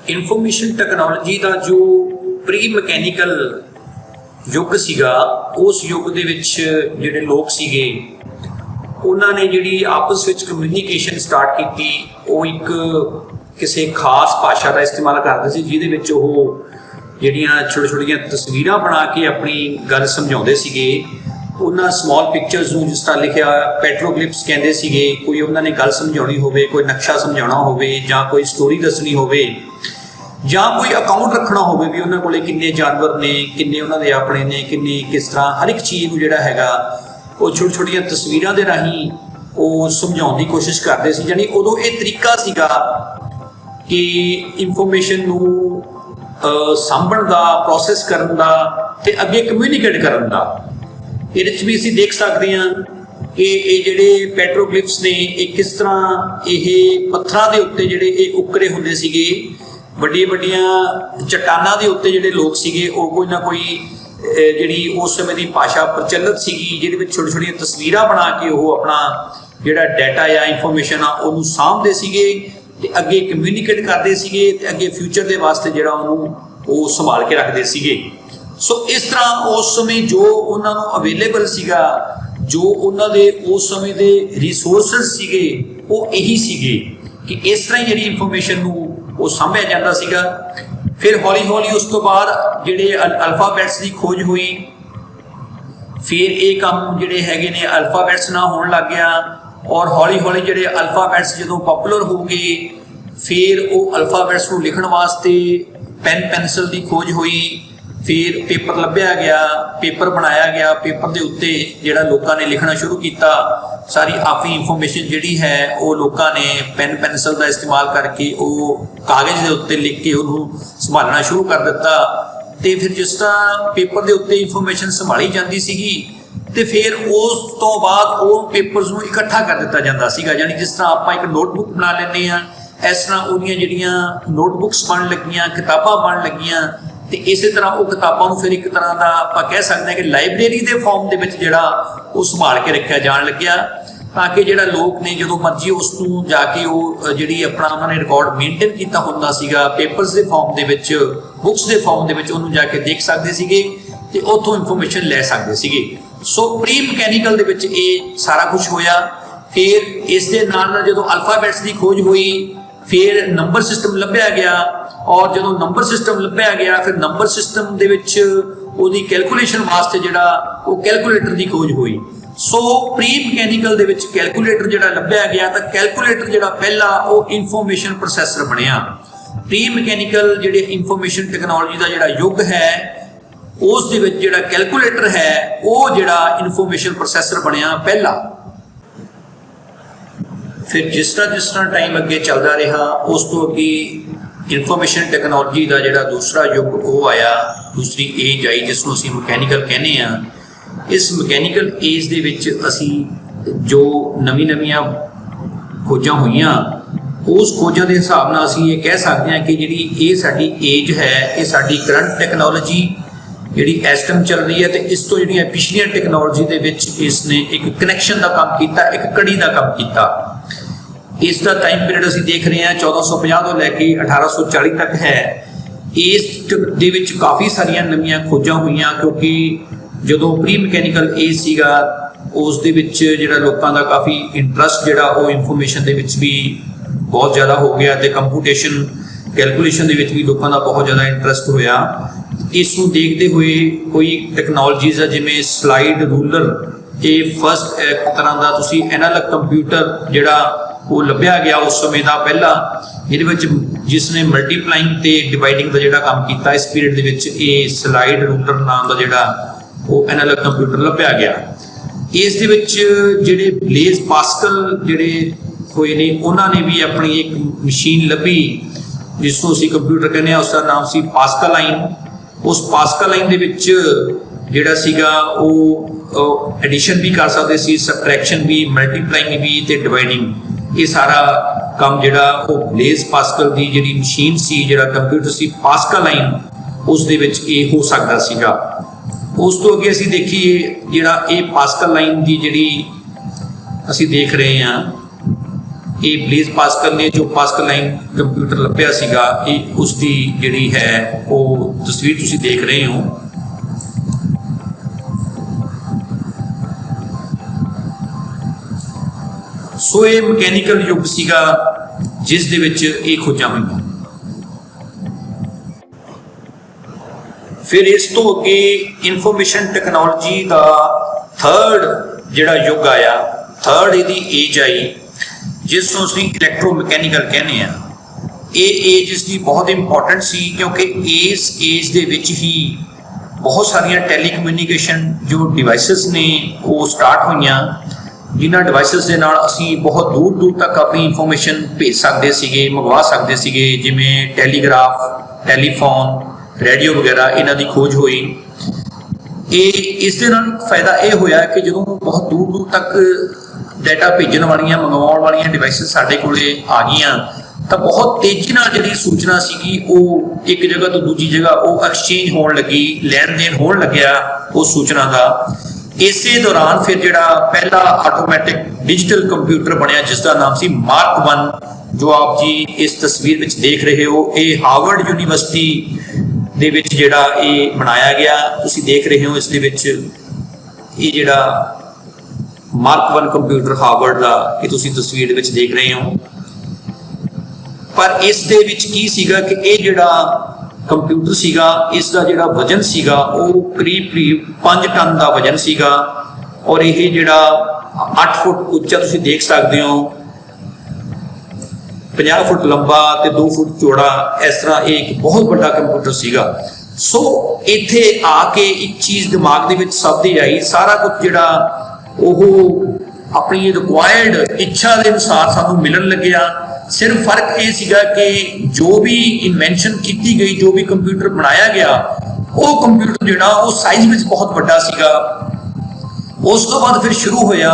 ਇਨਫੋਰਮੇਸ਼ਨ ਟੈਕਨੋਲੋਜੀ ਦਾ ਜੋ ਪ੍ਰੀ ਮਕੈਨੀਕਲ ਯੁੱਗ ਸੀਗਾ, ਉਸ ਯੁੱਗ ਦੇ ਵਿੱਚ ਜਿਹੜੇ ਲੋਕ ਸੀਗੇ ਉਹਨਾਂ ਨੇ ਜਿਹੜੀ ਆਪਸ ਵਿੱਚ ਕਮਿਊਨੀਕੇਸ਼ਨ ਸਟਾਰਟ ਕੀਤੀ, ਉਹ ਇੱਕ ਕਿਸੇ ਖਾਸ ਭਾਸ਼ਾ ਦਾ ਇਸਤੇਮਾਲ ਕਰਦੇ ਸੀ, ਜਿਹਦੇ ਵਿੱਚ ਉਹ ਜਿਹੜੀਆਂ ਛੋਟੀਆਂ ਤਸਵੀਰਾਂ ਬਣਾ ਕੇ ਆਪਣੀ ਗੱਲ ਸਮਝਾਉਂਦੇ ਸੀਗੇ। ਉਹਨਾਂ ਸਮਾਲ ਪਿਕਚਰਸ ਨੂੰ ਜਿਸ ਤਰ੍ਹਾਂ ਲਿਖਿਆ ਪੈਟਰੋਗਲਿਪਸ ਕਹਿੰਦੇ ਸੀਗੇ। ਕੋਈ ਉਹਨਾਂ ਨੇ ਗੱਲ ਸਮਝਾਉਣੀ ਹੋਵੇ, ਕੋਈ ਨਕਸ਼ਾ ਸਮਝਾਉਣਾ ਹੋਵੇ, ਜਾਂ ਕੋਈ ਸਟੋਰੀ ਦੱਸਣੀ ਹੋਵੇ, ਜਾਂ ਕੋਈ ਅਕਾਊਂਟ ਰੱਖਣਾ ਹੋਵੇ ਵੀ ਉਹਨਾਂ ਕੋਲੇ ਕਿੰਨੇ ਜਾਨਵਰ ਨੇ, ਕਿੰਨੇ ਉਹਨਾਂ ਦੇ ਆਪਣੇ ਨੇ, ਕਿੰਨੇ ਕਿਸ ਤਰ੍ਹਾਂ, ਹਰ ਇੱਕ ਚੀਜ਼ ਨੂੰ ਜਿਹੜਾ ਹੈਗਾ ਉਹ ਛੋਟੀਆਂ ਤਸਵੀਰਾਂ ਦੇ ਰਾਹੀਂ ਉਹ ਸਮਝਾਉਣ ਦੀ ਕੋਸ਼ਿਸ਼ ਕਰਦੇ ਸੀ। ਯਾਨੀ ਉਦੋਂ ਇਹ ਤਰੀਕਾ ਸੀਗਾ ਕਿ ਇਨਫੋਰਮੇਸ਼ਨ ਨੂੰ ਸਾਂਭਣ ਦਾ, ਪ੍ਰੋਸੈਸ ਕਰਨ ਦਾ ਤੇ ਅੱਗੇ ਕਮਿਊਨੀਕੇਟ ਕਰਨ ਦਾ। ਇਹਦੇ 'ਚ ਵੀ ਅਸੀਂ ਦੇਖ ਸਕਦੇ ਹਾਂ ਕਿ ਇਹ ਜਿਹੜੇ ਪੈਟਰੋਗਲਿਫਸ ਨੇ ਇਹ ਕਿਸ ਤਰ੍ਹਾਂ ਇਹ ਪੱਥਰਾਂ ਦੇ ਉੱਤੇ ਜਿਹੜੇ ਇਹ ਉੱਕਰੇ ਹੁੰਦੇ ਸੀਗੇ। ਵੱਡੀਆਂ ਚੱਟਾਨਾਂ ਦੇ ਉੱਤੇ ਜਿਹੜੇ ਲੋਕ ਸੀਗੇ ਉਹ ਕੋਈ ਨਾ ਕੋਈ ਜਿਹੜੀ ਉਸ ਸਮੇਂ ਦੀ ਭਾਸ਼ਾ ਪ੍ਰਚਲਿਤ ਸੀਗੀ, ਜਿਹਦੇ ਵਿੱਚ ਛੋਟੀਆਂ ਤਸਵੀਰਾਂ ਬਣਾ ਕੇ ਉਹ ਆਪਣਾ ਜਿਹੜਾ ਡਾਟਾ ਜਾਂ ਇਨਫੋਰਮੇਸ਼ਨ ਆ ਉਹਨੂੰ ਸਾਂਭਦੇ ਸੀਗੇ ਤੇ ਅੱਗੇ ਕਮਿਊਨੀਕੇਟ ਕਰਦੇ ਸੀਗੇ ਤੇ ਅੱਗੇ ਫਿਊਚਰ ਦੇ ਵਾਸਤੇ ਜਿਹੜਾ ਉਹਨੂੰ ਉਹ ਸੰਭਾਲ ਕੇ ਰੱਖਦੇ ਸੀਗੇ। ਸੋ ਇਸ ਤਰ੍ਹਾਂ ਉਸ ਸਮੇਂ ਜੋ ਉਹਨਾਂ ਨੂੰ ਅਵੇਲੇਬਲ ਸੀਗਾ, ਜੋ ਉਹਨਾਂ ਦੇ ਉਸ ਸਮੇਂ ਦੇ ਰਿਸੋਰਸਸ ਸੀਗੇ, ਉਹ ਇਹੀ ਸੀਗੇ ਕਿ ਇਸ ਤਰ੍ਹਾਂ ਹੀ ਜਿਹੜੀ ਇਨਫੋਰਮੇਸ਼ਨ ਨੂੰ ਉਹ ਸਾਂਭਿਆ ਜਾਂਦਾ ਸੀਗਾ। ਫਿਰ ਹੌਲੀ ਉਸ ਤੋਂ ਬਾਅਦ ਜਿਹੜੇ ਅਲਫਾਬੈਟਸ ਦੀ ਖੋਜ ਹੋਈ, ਫਿਰ ਇਹ ਕੰਮ ਜਿਹੜੇ ਹੈਗੇ ਨੇ ਅਲਫਾਬੈਟਸ ਨਾਲ ਹੋਣ ਲੱਗ ਗਿਆ ਔਰ ਹੌਲੀ ਜਿਹੜੇ ਅਲਫਾਬੈਟਸ ਜਦੋਂ ਪਪੂਲਰ ਹੋ ਗਏ ਫਿਰ ਉਹ ਅਲਫਾਬੈਟਸ ਨੂੰ ਲਿਖਣ ਵਾਸਤੇ ਪੈਨਸਿਲ ਦੀ ਖੋਜ ਹੋਈ। ਫਿਰ ਪੇਪਰ ਲੱਭਿਆ ਗਿਆ, ਪੇਪਰ ਬਣਾਇਆ ਗਿਆ, ਪੇਪਰ ਦੇ ਉੱਤੇ ਜਿਹੜਾ ਲੋਕਾਂ ਨੇ ਲਿਖਣਾ ਸ਼ੁਰੂ ਕੀਤਾ। ਸਾਰੀ ਆਪਣੀ ਇਨਫੋਰਮੇਸ਼ਨ ਜਿਹੜੀ ਹੈ ਉਹ ਲੋਕਾਂ ਨੇ ਪੈਨਸਿਲ ਦਾ ਇਸਤੇਮਾਲ ਕਰਕੇ ਉਹ ਕਾਗਜ਼ ਦੇ ਉੱਤੇ ਲਿਖ ਕੇ ਉਹਨੂੰ ਸੰਭਾਲਣਾ ਸ਼ੁਰੂ ਕਰ ਦਿੱਤਾ। ਤੇ ਫਿਰ ਜਿਸ ਤਰ੍ਹਾਂ ਪੇਪਰ ਦੇ ਉੱਤੇ ਇਨਫੋਰਮੇਸ਼ਨ ਸੰਭਾਲੀ ਜਾਂਦੀ ਸੀਗੀ ਤੇ ਫਿਰ ਉਸ ਤੋਂ ਬਾਅਦ ਉਹ ਪੇਪਰਸ ਨੂੰ ਇਕੱਠਾ ਕਰ ਦਿੱਤਾ ਜਾਂਦਾ ਸੀਗਾ। ਯਾਨੀ ਜਿਸ ਤਰ੍ਹਾਂ ਆਪਾਂ ਇੱਕ ਨੋਟਬੁੱਕ ਬਣਾ ਲੈਂਦੇ ਹਾਂ, ਇਸ ਤਰ੍ਹਾਂ ਉਹਦੀਆਂ ਜਿਹੜੀਆਂ ਨੋਟਬੁੱਕਸ ਬਣਨ ਲੱਗੀਆਂ, ਕਿਤਾਬਾਂ ਬਣਨ ਲੱਗੀਆਂ ਤੇ ਇਸੇ ਤਰ੍ਹਾਂ ਉਹ ਕਿਤਾਬਾਂ ਨੂੰ ਫਿਰ ਇੱਕ ਤਰ੍ਹਾਂ ਦਾ ਆਪਾਂ ਕਹਿ ਸਕਦੇ ਹਾਂ ਕਿ ਲਾਇਬ੍ਰੇਰੀ ਦੇ ਫਾਰਮ ਦੇ ਵਿੱਚ ਜਿਹੜਾ ਉਹ ਸੰਭਾਲ ਕੇ ਰੱਖਿਆ ਜਾਣ ਲੱਗਿਆ। ताकि जिहड़ा लोग ने जो मर्जी उस नूं जाके वो जिहड़ी अपना उन्होंने रिकॉर्ड मेनटेन किया हुंदा सीगा पेपर्स के फॉर्म दे विच बुक्स के फॉर्म दे विच उहनूं जाके देख सकते सीगे ते उत्थों इंफॉर्मेशन लै सकते सीगे। सो प्री मकैनिकल दे विच ये सारा कुछ होया। फिर इस दे नाल जदों अल्फाबैट्स की खोज हुई फिर नंबर सिस्टम लभ्या गया और जो नंबर सिस्टम लभ्या गया फिर नंबर सिस्टम दे विच उहदी कैलकुलेशन वास्ते जिहड़ा वो कैलकुलेटर की खोज हुई। सो प्री मकैनिकल दे विच कैलकुलेटर जिहड़ा लभ्या गया तो कैलकुलेटर जिहड़ा पहला वो इंफॉर्मेशन प्रोसैसर बनिया। प्री मकैनिकल जिहड़े इंफॉर्मेशन टैक्नोलॉजी का जिहड़ा युग है उस दे विच जिहड़ा कैलकुलेटर है वो जिहड़ा इंफॉर्मेशन प्रोसैसर बनिया पहला। फिर जिस तरह टाइम अगे चलता रहा उस तो अगे इंफॉर्मेशन टैक्नोलॉजी का जिहड़ा दूसरा युग वो आया, दूसरी एज आई जिसनों असीं मकैनिकल कहने आ। इस मकैनिकल एज दे विच असीं जो नवीं खोजां होईयां उस खोजां के हिसाब नाल असीं ये कह सकते हैं कि जिहड़ी ये साडी एज है ये साडी करंट टैक्नोलॉजी जिहड़ी इस टाइम चल रही है तो इस तो जिहड़ियां पिछलियां टैक्नोलॉजी दे विच इसने एक कनैक्शन का काम किया, एक कड़ी का काम किया। इसका टाइम पीरियड असीं देख रहे हैं 1450 तो लैके 1840 तक है। इस दे विच काफ़ी सारिया नवीं खोजां हुईयां क्योंकि जो प्री मकैनिकल एज सीगा उस दे विच जिहड़ा लोकां दा काफ़ी इंटरस्ट जिहड़ा वो इंफॉर्मेशन दे विच भी बहुत ज़्यादा हो गया तो कंप्यूटेशन कैलकुलेशन दे विच भी लोकां दा बहुत ज़्यादा इंटरस्ट होया। इसनूं देखते हुए कोई टैक्नोलॉजीज़ जिवें स्लाइड रूलर ये फस्ट एक तरह का तुसीं एनालॉग कंप्यूटर जिहड़ा वो लभ्या गया उस समय का पहला जिसने मल्टीप्लाइंग ते डिवाइडिंग का जिहड़ा काम किया इस पीरियड दे विच ये स्लाइड रूलर नाम का जिहड़ा वो एनालॉग कंप्यूटर लभ्या गया। इस दे विच जिहड़े ब्लेज पास्कल जिहड़े होए ने उन्होंने भी अपनी एक मशीन लभी जिसनों असीं कंप्यूटर कहने उसका नाम सी पास्कल लाइन। उस पास्कल लाइन दे विच जिहड़ा सीगा वो एडिशन भी कर सकते सी, सबट्रैक्शन भी, मल्टीप्लाइंग भी ते डिवाइडिंग ये सारा काम जिहड़ा वो ब्लेज पास्कल की जिहड़ी मशीन सी जिहड़ा कंप्यूटर सी पास्कल लाइन उस दे विच ये हो सकता सीगा। उस तो अगे असीं देखिए जिहड़ा ये पास्कल लाइन की जिहड़ी असीं देख रहे हैं ये ब्लेज पास्कल ने जो पास्कल लाइन कंप्यूटर लभ्या सीगा ये उसकी जिहड़ी है वो तस्वीर तुसीं देख रहे हो। सो ये मकैनिकल युग सीगा जिस दे विच ये खोजां होईयां। फिर इस तो अगे इंफॉर्मेशन टैक्नोलॉजी का थर्ड जिहड़ा युग आया, थर्ड इहदी एज आई जिसनूं असीं इलैक्ट्रो मकैनिकल कहने आ। ये एज इसकी बहुत इंपॉर्टेंट सी क्योंकि इस एज दे विच ही बहुत सारिया टैलीकम्यूनीकेशन जो डिवाइसिस ने वो स्टार्ट होईयां जिन्हां डिवाइसिस दे नाल असीं बहुत दूर दूर तक अपनी इंफॉर्मेशन भेज सकते सीगे, मंगवा सकते सीगे, जिवें टैलीग्राफ, टैलीफोन, रेडियो वगैरह इन्हां दी खोज हुई। इस दे नाल फायदा ये होया कि जो बहुत दूर दूर तक डाटा भेजण वालियां मंगवाउण वालियां डिवाइसिस साडे कोले आ गईयां तो बहुत तेजी नाल जिहड़ी सूचना सीगी वो एक जगह तो दूजी जगह वो एक्सचेंज होण लगी, लैन देन होण लग्या उस सूचना का। इसे दौरान फिर जिहड़ा पहला आटोमैटिक डिजिटल कंप्यूटर बनया जिसका नाम सी मार्क 1 जो आप जी इस तस्वीर विच देख रहे हो। ये हार्वर्ड यूनीवर्सिटी दे विच जिहड़ा ये बनाया गया तुसीं देख रहे हो। इस दे विच ये जिहड़ा मार्क 1 कंप्यूटर हार्वर्ड का ये तुसीं तस्वीर विच देख रहे हो। पर इस दे विच की सीगा कि ये जिहड़ा कंप्यूटर सीगा इसका जिहड़ा वजन सीगा वो करीब 5 टन का वजन सीगा और ये जिहड़ा 8 फुट उच्चा तुसीं देख सकते हो, 50 फुट लंबा ते 2 फुट चौड़ा, इस तरह एक बहुत बड़ा कंप्यूटर सीगा। सो इत्थे आके एक चीज़ दिमाग दे विच सभदी आई, सारा कुछ जिहड़ा ਉਹ अपनी रिक्वायर्ड इच्छा के अनुसार सानू मिलन लग्या। सिर्फ फर्क ये सीगा कि जो भी इन्वेंशन की गई, जो भी कंप्यूटर बनाया गया वो कंप्यूटर जिहड़ा वो साइज में बहुत बड़ा सीगा। उस तो बाद फिर शुरू होया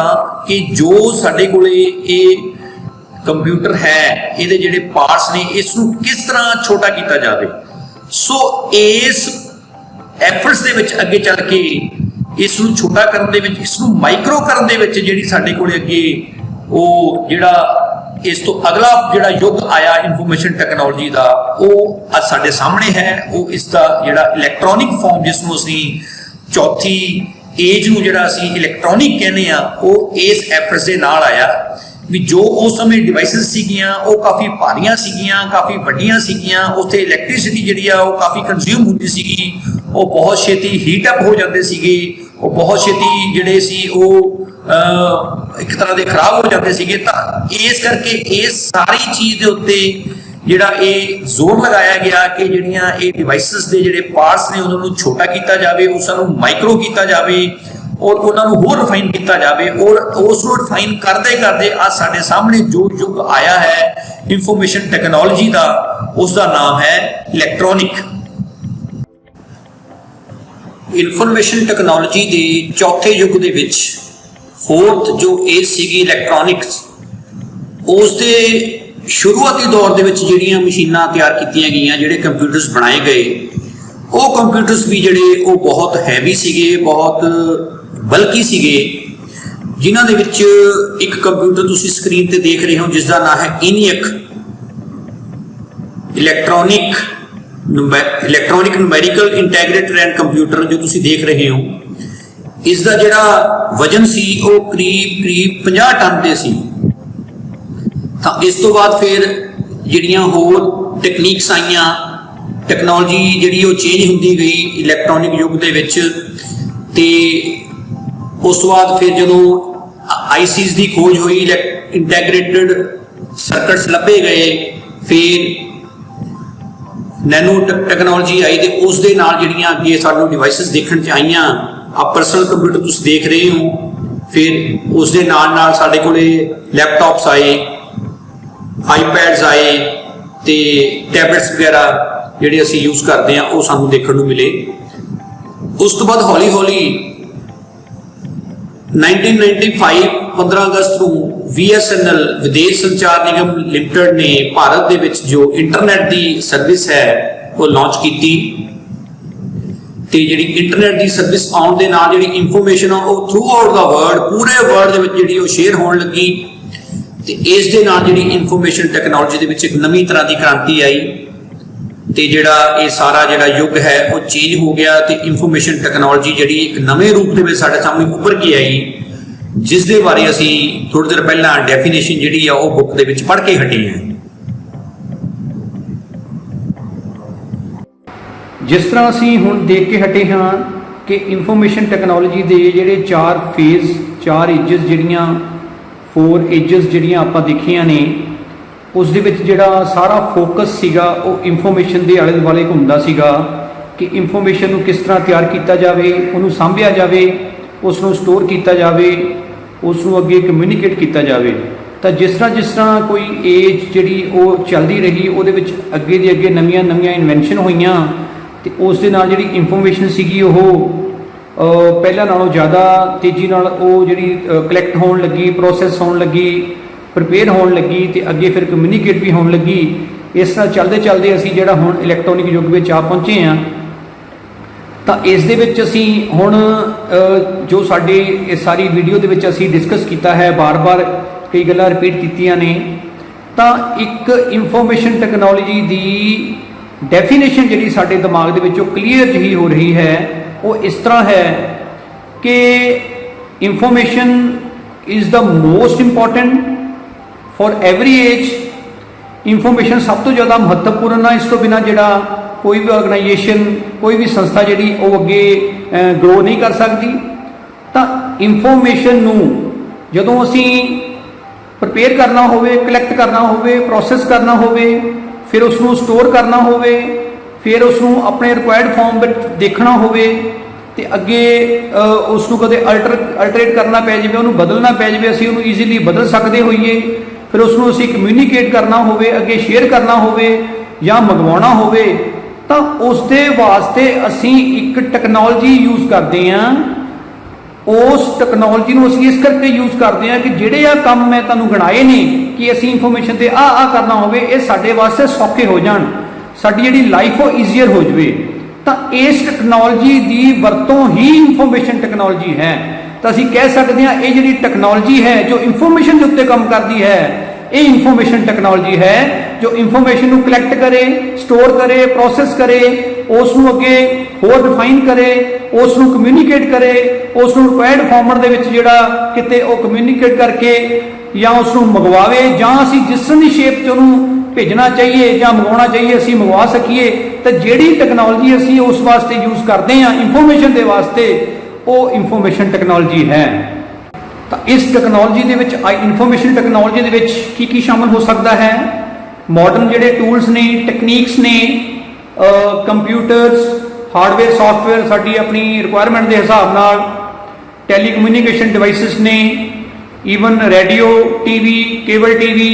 कि जो साडे कोले ये कंप्यूटर है ये जिहड़े पार्ट्स ने इसनूं किस तरह छोटा किया जाए। सो इस एफर्ट्स दे विच अगे चल के ਇਸ ਨੂੰ ਛੋਟਾ ਕਰਨ ਦੇ ਵਿੱਚ, ਇਸ ਨੂੰ ਮਾਈਕਰੋ ਕਰਨ ਦੇ ਵਿੱਚ ਜਿਹੜੀ ਸਾਡੇ ਕੋਲ ਅੱਗੇ ਉਹ ਜਿਹੜਾ ਇਸ ਤੋਂ ਅਗਲਾ ਜਿਹੜਾ ਯੁੱਗ ਆਇਆ ਇਨਫੋਰਮੇਸ਼ਨ ਟੈਕਨੋਲੋਜੀ ਦਾ, ਉਹ ਅੱਜ ਸਾਡੇ ਸਾਹਮਣੇ ਹੈ। ਉਹ ਇਸ ਦਾ ਜਿਹੜਾ ਇਲੈਕਟ੍ਰੋਨਿਕ ਫਾਰਮ, ਜਿਸ ਨੂੰ ਅਸੀਂ ਚੌਥੀ ਏਜ ਨੂੰ ਜਿਹੜਾ ਅਸੀਂ ਇਲੈਕਟ੍ਰੋਨਿਕ ਕਹਿੰਦੇ ਆ, ਉਹ ਇਸ ਐਫਰਟਸ ਦੇ ਨਾਲ ਆਇਆ। ਵੀ ਜੋ ਉਸ ਸਮੇਂ ਡਿਵਾਈਸਿਸ ਸੀਗੀਆਂ ਉਹ ਕਾਫੀ ਭਾਰੀਆਂ ਸੀਗੀਆਂ, ਕਾਫੀ ਵੱਡੀਆਂ ਸੀਗੀਆਂ, ਉੱਥੇ ਇਲੈਕਟ੍ਰਿਸਿਟੀ ਜਿਹੜੀ ਆ ਉਹ ਕਾਫੀ ਕੰਜ਼ਿਊਮ ਹੁੰਦੀ ਸੀਗੀ, ਉਹ ਬਹੁਤ ਛੇਤੀ ਹੀਟ ਅਪ ਹੋ ਜਾਂਦੇ ਸੀਗੇ, ਉਹ ਬਹੁਤ ਛੇਤੀ ਜਿਹੜੇ ਸੀ ਉਹ ਇੱਕ ਤਰ੍ਹਾਂ ਦੇ ਖਰਾਬ ਹੋ ਜਾਂਦੇ ਸੀਗੇ। ਤਾਂ ਇਸ ਕਰਕੇ ਇਸ ਸਾਰੀ ਚੀਜ਼ ਦੇ ਉੱਤੇ ਜਿਹੜਾ ਇਹ ਜ਼ੋਰ ਲਗਾਇਆ ਗਿਆ ਕਿ ਜਿਹੜੀਆਂ ਇਹ ਡਿਵਾਈਸਿਸ ਦੇ ਜਿਹੜੇ ਪਾਰਟਸ ਨੇ ਉਹਨਾਂ ਨੂੰ ਛੋਟਾ ਕੀਤਾ ਜਾਵੇ, ਉਸ ਨੂੰ ਮਾਈਕਰੋ ਕੀਤਾ ਜਾਵੇ ਔਰ ਉਹਨਾਂ ਨੂੰ ਹੋਰ ਰਿਫਾਈਨ ਕੀਤਾ ਜਾਵੇ। ਔਰ ਉਸ ਨੂੰ ਰਿਫਾਈਨ ਕਰਦੇ ਕਰਦੇ ਅੱਜ ਸਾਡੇ ਸਾਹਮਣੇ ਜੋ ਯੁੱਗ ਆਇਆ ਹੈ ਇਨਫੋਰਮੇਸ਼ਨ ਟੈਕਨੋਲੋਜੀ ਦਾ, ਉਸ ਦਾ ਨਾਮ ਹੈ ਇਲੈਕਟ੍ਰੋਨਿਕ। ਇਨਫੋਰਮੇਸ਼ਨ ਟੈਕਨੋਲੋਜੀ ਦੇ ਚੌਥੇ ਯੁੱਗ ਦੇ ਵਿੱਚ ਫੋਰਥ ਜੋ ਏਜ ਸੀਗੀ ਇਲੈਕਟ੍ਰੋਨਿਕਸ, ਉਸ ਦੇ ਸ਼ੁਰੂਆਤੀ ਦੌਰ ਦੇ ਵਿੱਚ ਜਿਹੜੀਆਂ ਮਸ਼ੀਨਾਂ ਤਿਆਰ ਕੀਤੀਆਂ ਗਈਆਂ, ਜਿਹੜੇ ਕੰਪਿਊਟਰਸ ਬਣਾਏ ਗਏ, ਉਹ ਕੰਪਿਊਟਰਸ ਵੀ ਜਿਹੜੇ ਉਹ ਬਹੁਤ ਹੈਵੀ ਸੀਗੇ, ਬਹੁਤ ਬਲਕੀ ਸੀਗੇ, ਜਿਨ੍ਹਾਂ ਦੇ ਵਿੱਚ ਇੱਕ ਕੰਪਿਊਟਰ ਤੁਸੀਂ ਸਕਰੀਨ ਤੇ ਦੇਖ ਰਹੇ ਹੋ ਜਿਸ ਦਾ ਨਾਮ ਹੈ ENIAC, electronic numerical integrator and computer, ਜੋ ਤੁਸੀਂ ਦੇਖ ਰਹੇ ਹੋ। ਇਸ ਦਾ ਜਿਹੜਾ ਵਜਨ ਸੀ ਉਹ ਕਰੀਬ 50 ਟਨ ਤੇ ਸੀ। ਤਾਂ ਇਸ ਤੋਂ ਬਾਅਦ ਫਿਰ ਜਿਹੜੀਆਂ ਹੋਰ ਟੈਕਨੀਕਸ ਆਈਆਂ, ਟੈਕਨੋਲੋਜੀ ਜਿਹੜੀ ਉਹ ਚੇਂਜ ਹੁੰਦੀ ਗਈ ਇਲੈਕਟ੍ਰੋਨਿਕ ਯੁੱਗ ਦੇ ਵਿੱਚ। ਤੇ ਉਸ ਤੋਂ ਬਾਅਦ ਫਿਰ ਜਦੋਂ ICs ਦੀ ਖੋਜ ਹੋਈ, ਇੰਟੈਗਰੇਟਡ ਸਰਕਟਸ ਲੱਭੇ ਗਏ, ਫਿਰ ਨੈਨੋ ਟੈਕਨੋਲੋਜੀ ਆਈ ਤੇ ਉਸ ਦੇ ਨਾਲ ਜਿਹੜੀਆਂ ਅੱਗੇ ਸਾਨੂੰ ਡਿਵਾਈਸਿਸ ਦੇਖਣ 'ਚ ਆਈਆਂ, ਆ ਪਰਸਨਲ ਕੰਪਿਊਟਰ ਤੁਸੀਂ ਦੇਖ ਰਹੇ ਹੋ। ਫਿਰ ਉਸ ਦੇ ਨਾਲ ਨਾਲ ਸਾਡੇ ਕੋਲੇ ਲੈਪਟਾਪਸ ਆਏ, ਆਈਪੈਡਸ ਆਏ ਤੇ ਟੈਬਲੇਟਸ ਵਗੈਰਾ ਜਿਹੜੇ ਅਸੀਂ ਯੂਜ਼ ਕਰਦੇ ਹਾਂ ਉਹ ਸਾਨੂੰ ਦੇਖਣ ਨੂੰ ਮਿਲੇ। ਉਸ ਤੋਂ ਬਾਅਦ ਹੌਲੀ ਹੌਲੀ 1995 15 ਅਗਸਤ ਨੂੰ VSNL ਵਿਦੇਸ਼ ਸੰਚਾਰ ਨਿਗਮ ਲਿਮਟਿਡ ਨੇ ਭਾਰਤ ਦੇ ਵਿੱਚ ਜੋ ਇੰਟਰਨੈਟ ਦੀ ਸਰਵਿਸ ਹੈ ਉਹ ਲਾਂਚ ਕੀਤੀ। ਤੇ ਜਿਹੜੀ ਇੰਟਰਨੈਟ ਦੀ ਸਰਵਿਸ ਆਉਣ ਦੇ ਨਾਲ ਜਿਹੜੀ ਇਨਫੋਰਮੇਸ਼ਨ ਆ ਉਹ ਥਰੂ ਆਊਟ ਦਾ ਵਰਲਡ, ਪੂਰੇ ਵਰਲਡ ਦੇ ਵਿੱਚ ਜਿਹੜੀ ਉਹ ਸ਼ੇਅਰ ਹੋਣ ਲੱਗੀ। ਤੇ ਇਸ ਦੇ ਨਾਲ ਜਿਹੜੀ ਇਨਫੋਰਮੇਸ਼ਨ ਟੈਕਨੋਲੋਜੀ ਦੇ ਵਿੱਚ ਇੱਕ ਨਵੀਂ ਤਰ੍ਹਾਂ ਦੀ ਕ੍ਰਾਂਤੀ ਆਈ ਤੇ ਜਿਹੜਾ ਇਹ ਸਾਰਾ ਜਿਹੜਾ ਯੁੱਗ ਹੈ ਉਹ ਚੇਂਜ ਹੋ ਗਿਆ। ਤੇ ਇਨਫੋਰਮੇਸ਼ਨ ਟੈਕਨੋਲੋਜੀ ਜਿਹੜੀ ਇੱਕ ਨਵੇਂ ਰੂਪ ਦੇ ਵਿੱਚ ਸਾਡੇ ਸਾਹਮਣੇ ਉੱਭਰ ਕੇ ਆਈ, ਜਿਸ ਦੇ ਬਾਰੇ ਅਸੀਂ ਥੋੜੀ ਦੇਰ ਪਹਿਲਾਂ ਡੈਫੀਨੇਸ਼ਨ ਜਿਹੜੀ ਆ ਉਹ ਬੁੱਕ ਦੇ ਵਿੱਚ ਪੜ੍ਹ ਕੇ ਹਟੇ ਹਾਂ। ਜਿਸ ਤਰ੍ਹਾਂ ਅਸੀਂ ਹੁਣ ਦੇਖ ਕੇ ਹਟੇ ਹਾਂ ਕਿ ਇਨਫੋਰਮੇਸ਼ਨ ਟੈਕਨੋਲੋਜੀ ਦੇ ਜਿਹੜੇ 4 ਫੇਜ਼, 4 ਏਜਸ ਜਿਹੜੀਆਂ 4 ਏਜਸ ਜਿਹੜੀਆਂ ਆਪਾਂ ਦੇਖੀਆਂ ਨੇ, ਉਸ ਦੇ ਵਿੱਚ ਜਿਹੜਾ ਸਾਰਾ ਫੋਕਸ ਸੀਗਾ ਉਹ ਇਨਫੋਰਮੇਸ਼ਨ ਦੇ ਆਲੇ ਦੁਆਲੇ ਘੁੰਮਦਾ ਸੀਗਾ ਕਿ ਇਨਫੋਰਮੇਸ਼ਨ ਨੂੰ ਕਿਸ ਤਰ੍ਹਾਂ ਤਿਆਰ ਕੀਤਾ ਜਾਵੇ, ਉਹਨੂੰ ਸਾਂਭਿਆ ਜਾਵੇ, ਉਸ ਨੂੰ ਸਟੋਰ ਕੀਤਾ ਜਾਵੇ, ਉਸ ਨੂੰ ਅੱਗੇ ਕਮਿਊਨੀਕੇਟ ਕੀਤਾ ਜਾਵੇ। ਤਾਂ ਜਿਸ ਤਰ੍ਹਾਂ ਕੋਈ ਏਜ ਜਿਹੜੀ ਉਹ ਚੱਲਦੀ ਰਹੀ, ਉਹਦੇ ਵਿੱਚ ਅੱਗੇ ਦੀ ਅੱਗੇ ਨਵੀਆਂ ਇਨਵੈਂਸ਼ਨ ਹੋਈਆਂ ਤੇ ਉਸ ਦੇ ਨਾਲ ਜਿਹੜੀ ਇਨਫੋਰਮੇਸ਼ਨ ਸੀਗੀ ਉਹ ਪਹਿਲਾਂ ਨਾਲੋਂ ਜ਼ਿਆਦਾ ਤੇਜ਼ੀ ਨਾਲ ਉਹ ਜਿਹੜੀ ਕਲੈਕਟ ਹੋਣ ਲੱਗੀ, ਪ੍ਰੋਸੈਸ ਹੋਣ ਲੱਗੀ, ਪ੍ਰਿਪੇਅਰ ਹੋਣ ਲੱਗੀ ਤੇ ਅੱਗੇ ਫਿਰ ਕਮਿਊਨੀਕੇਟ ਵੀ ਹੋਣ ਲੱਗੀ। ਇਸ ਤਰ੍ਹਾਂ ਚੱਲਦੇ ਅਸੀਂ ਜਿਹੜਾ ਹੁਣ ਇਲੈਕਟ੍ਰੋਨਿਕ ਯੁੱਗ ਵਿੱਚ ਆ ਪਹੁੰਚੇ ਹਾਂ। ਤਾਂ ਇਸ ਦੇ ਵਿੱਚ ਅਸੀਂ ਹੁਣ ਜੋ ਸਾਡੇ ਇਸ ਸਾਰੀ ਵੀਡੀਓ ਦੇ ਵਿੱਚ ਅਸੀਂ ਡਿਸਕਸ ਕੀਤਾ ਹੈ, ਬਾਰ-ਬਾਰ ਕਈ ਗੱਲਾਂ ਰਿਪੀਟ ਕੀਤੀਆਂ ਨੇ। ਤਾਂ ਇੱਕ ਇਨਫੋਰਮੇਸ਼ਨ ਟੈਕਨੋਲੋਜੀ ਦੀ ਡੈਫੀਨੇਸ਼ਨ ਜਿਹੜੀ ਸਾਡੇ ਦਿਮਾਗ ਦੇ ਵਿੱਚ ਉਹ ਕਲੀਅਰ ਜਿਹੀ ਹੋ ਰਹੀ ਹੈ, ਉਹ ਇਸ ਤਰ੍ਹਾਂ ਹੈ ਕਿ information is the most important for every age. Information ਸਭ ਤੋਂ ਜ਼ਿਆਦਾ ਮਹੱਤਵਪੂਰਨ ਆ। ਇਸ ਤੋਂ ਬਿਨਾਂ ਜਿਹੜਾ ਕੋਈ ਵੀ ਆਰਗੇਨਾਈਜੇਸ਼ਨ, ਕੋਈ ਵੀ ਸੰਸਥਾ ਜਿਹੜੀ ਉਹ ਅੱਗੇ ਗਰੋ ਨਹੀਂ ਕਰ ਸਕਦੀ। ਤਾਂ ਇਨਫੋਰਮੇਸ਼ਨ ਨੂੰ ਜਦੋਂ ਅਸੀਂ ਪ੍ਰਿਪੇਅਰ ਕਰਨਾ ਹੋਵੇ, ਕਲੈਕਟ ਕਰਨਾ ਹੋਵੇ, ਪ੍ਰੋਸੈਸ ਕਰਨਾ ਹੋਵੇ, ਫਿਰ ਉਸ ਨੂੰ ਸਟੋਰ ਕਰਨਾ ਹੋਵੇ, ਫਿਰ ਉਸ ਨੂੰ ਆਪਣੇ ਰਿਕੁਆਇਰਡ ਫਾਰਮ ਵਿੱਚ ਦੇਖਣਾ ਹੋਵੇ ਤੇ ਅੱਗੇ ਉਸ ਨੂੰ ਕਦੇ ਅਲਟਰੇਟ ਕਰਨਾ ਪੈ ਜਾਵੇ, ਉਹਨੂੰ ਬਦਲਣਾ ਪੈ ਜਾਵੇ, ਅਸੀਂ ਉਹਨੂੰ ਈਜ਼ੀਲੀ ਬਦਲ ਸਕਦੇ ਹੋਈਏ, ਫਿਰ ਉਸ ਨੂੰ ਅਸੀਂ ਕਮਿਊਨੀਕੇਟ ਕਰਨਾ ਹੋਵੇ, ਅੱਗੇ ਸ਼ੇਅਰ ਕਰਨਾ ਹੋਵੇ ਜਾਂ ਮੰਗਵਾਉਣਾ ਹੋਵੇ, ਤਾਂ ਉਸ ਦੇ ਵਾਸਤੇ ਅਸੀਂ ਇੱਕ ਟੈਕਨੋਲੋਜੀ ਯੂਜ਼ ਕਰਦੇ ਹਾਂ। ਉਸ ਟੈਕਨੋਲੋਜੀ ਨੂੰ ਅਸੀਂ ਇਸ ਕਰਕੇ ਯੂਜ਼ ਕਰਦੇ ਹਾਂ ਕਿ ਜਿਹੜੇ ਆ ਕੰਮ ਮੈਂ ਤੁਹਾਨੂੰ ਗਿਣਾਏ ਨੇ ਕਿ ਅਸੀਂ ਇਨਫੋਰਮੇਸ਼ਨ ਤੇ ਆ ਕਰਨਾ ਹੋਵੇ, ਇਹ ਸਾਡੇ ਵਾਸਤੇ ਸੌਖੇ ਹੋ ਜਾਣ, ਸਾਡੀ ਜਿਹੜੀ ਲਾਈਫ ਉਹ ਈਜ਼ੀਅਰ ਹੋ ਜਾਵੇ। ਤਾਂ ਇਸ ਟੈਕਨੋਲੋਜੀ ਦੀ ਵਰਤੋਂ ਹੀ ਇਨਫੋਰਮੇਸ਼ਨ ਟੈਕਨੋਲੋਜੀ ਹੈ। ਤਾਂ ਅਸੀਂ ਕਹਿ ਸਕਦੇ ਹਾਂ ਇਹ ਜਿਹੜੀ ਟੈਕਨੋਲੋਜੀ ਹੈ ਜੋ ਇਨਫੋਰਮੇਸ਼ਨ ਦੇ ਉੱਤੇ ਕੰਮ ਕਰਦੀ ਹੈ, ਇਹ ਇਨਫੋਰਮੇਸ਼ਨ ਟੈਕਨੋਲੋਜੀ ਹੈ ਜੋ ਇਨਫੋਰਮੇਸ਼ਨ ਨੂੰ ਕਲੈਕਟ ਕਰੇ, ਸਟੋਰ ਕਰੇ, ਪ੍ਰੋਸੈਸ ਕਰੇ, ਉਸ ਨੂੰ ਅੱਗੇ ਹੋਰ ਰਿਫਾਈਨ ਕਰੇ, ਉਸ ਨੂੰ ਕਮਿਊਨੀਕੇਟ ਕਰੇ, ਉਸ ਨੂੰ ਰਿਕੁਆਇਰਡ ਫਾਰਮੈਟ ਦੇ ਵਿੱਚ ਜਿਹੜਾ ਕਿਤੇ ਉਹ ਕਮਿਊਨੀਕੇਟ ਕਰਕੇ ਜਾਂ ਉਸ ਨੂੰ ਮੰਗਵਾਵੇ, ਜਾਂ ਅਸੀਂ ਜਿਸ ਦੀ ਸ਼ੇਪ 'ਚ ਉਹਨੂੰ ਭੇਜਣਾ ਚਾਹੀਏ ਜਾਂ ਮੰਗਵਾਉਣਾ ਚਾਹੀਏ ਅਸੀਂ ਮੰਗਵਾ ਸਕੀਏ। ਤਾਂ ਜਿਹੜੀ ਟੈਕਨੋਲੋਜੀ ਅਸੀਂ ਉਸ ਵਾਸਤੇ ਯੂਜ਼ ਕਰਦੇ ਹਾਂ ਇਨਫੋਰਮੇਸ਼ਨ ਦੇ ਵਾਸਤੇ, ਉਹ ਇਨਫੋਰਮੇਸ਼ਨ ਟੈਕਨੋਲੋਜੀ ਹੈ। ਤਾਂ ਇਸ ਟੈਕਨੋਲੋਜੀ ਦੇ ਵਿੱਚ ਇਨਫੋਰਮੇਸ਼ਨ ਟੈਕਨੋਲੋਜੀ ਦੇ ਵਿੱਚ ਕੀ ਕੀ ਸ਼ਾਮਲ ਹੋ ਸਕਦਾ ਹੈ? ਮਾਡਰਨ ਜਿਹੜੇ ਟੂਲਸ ਨੇ, ਟੈਕਨੀਕਸ ਨੇ, ਕੰਪਿਊਟਰਸ, ਹਾਰਡਵੇਅਰ, ਸੌਫਟਵੇਅਰ ਸਾਡੀ ਆਪਣੀ ਰਿਕੁਆਇਰਮੈਂਟ ਦੇ ਹਿਸਾਬ ਨਾਲ, ਟੈਲੀਕਮਿਊਨੀਕੇਸ਼ਨ ਡਿਵਾਈਸਿਸ ਨੇ, even radio, TV, cable TV,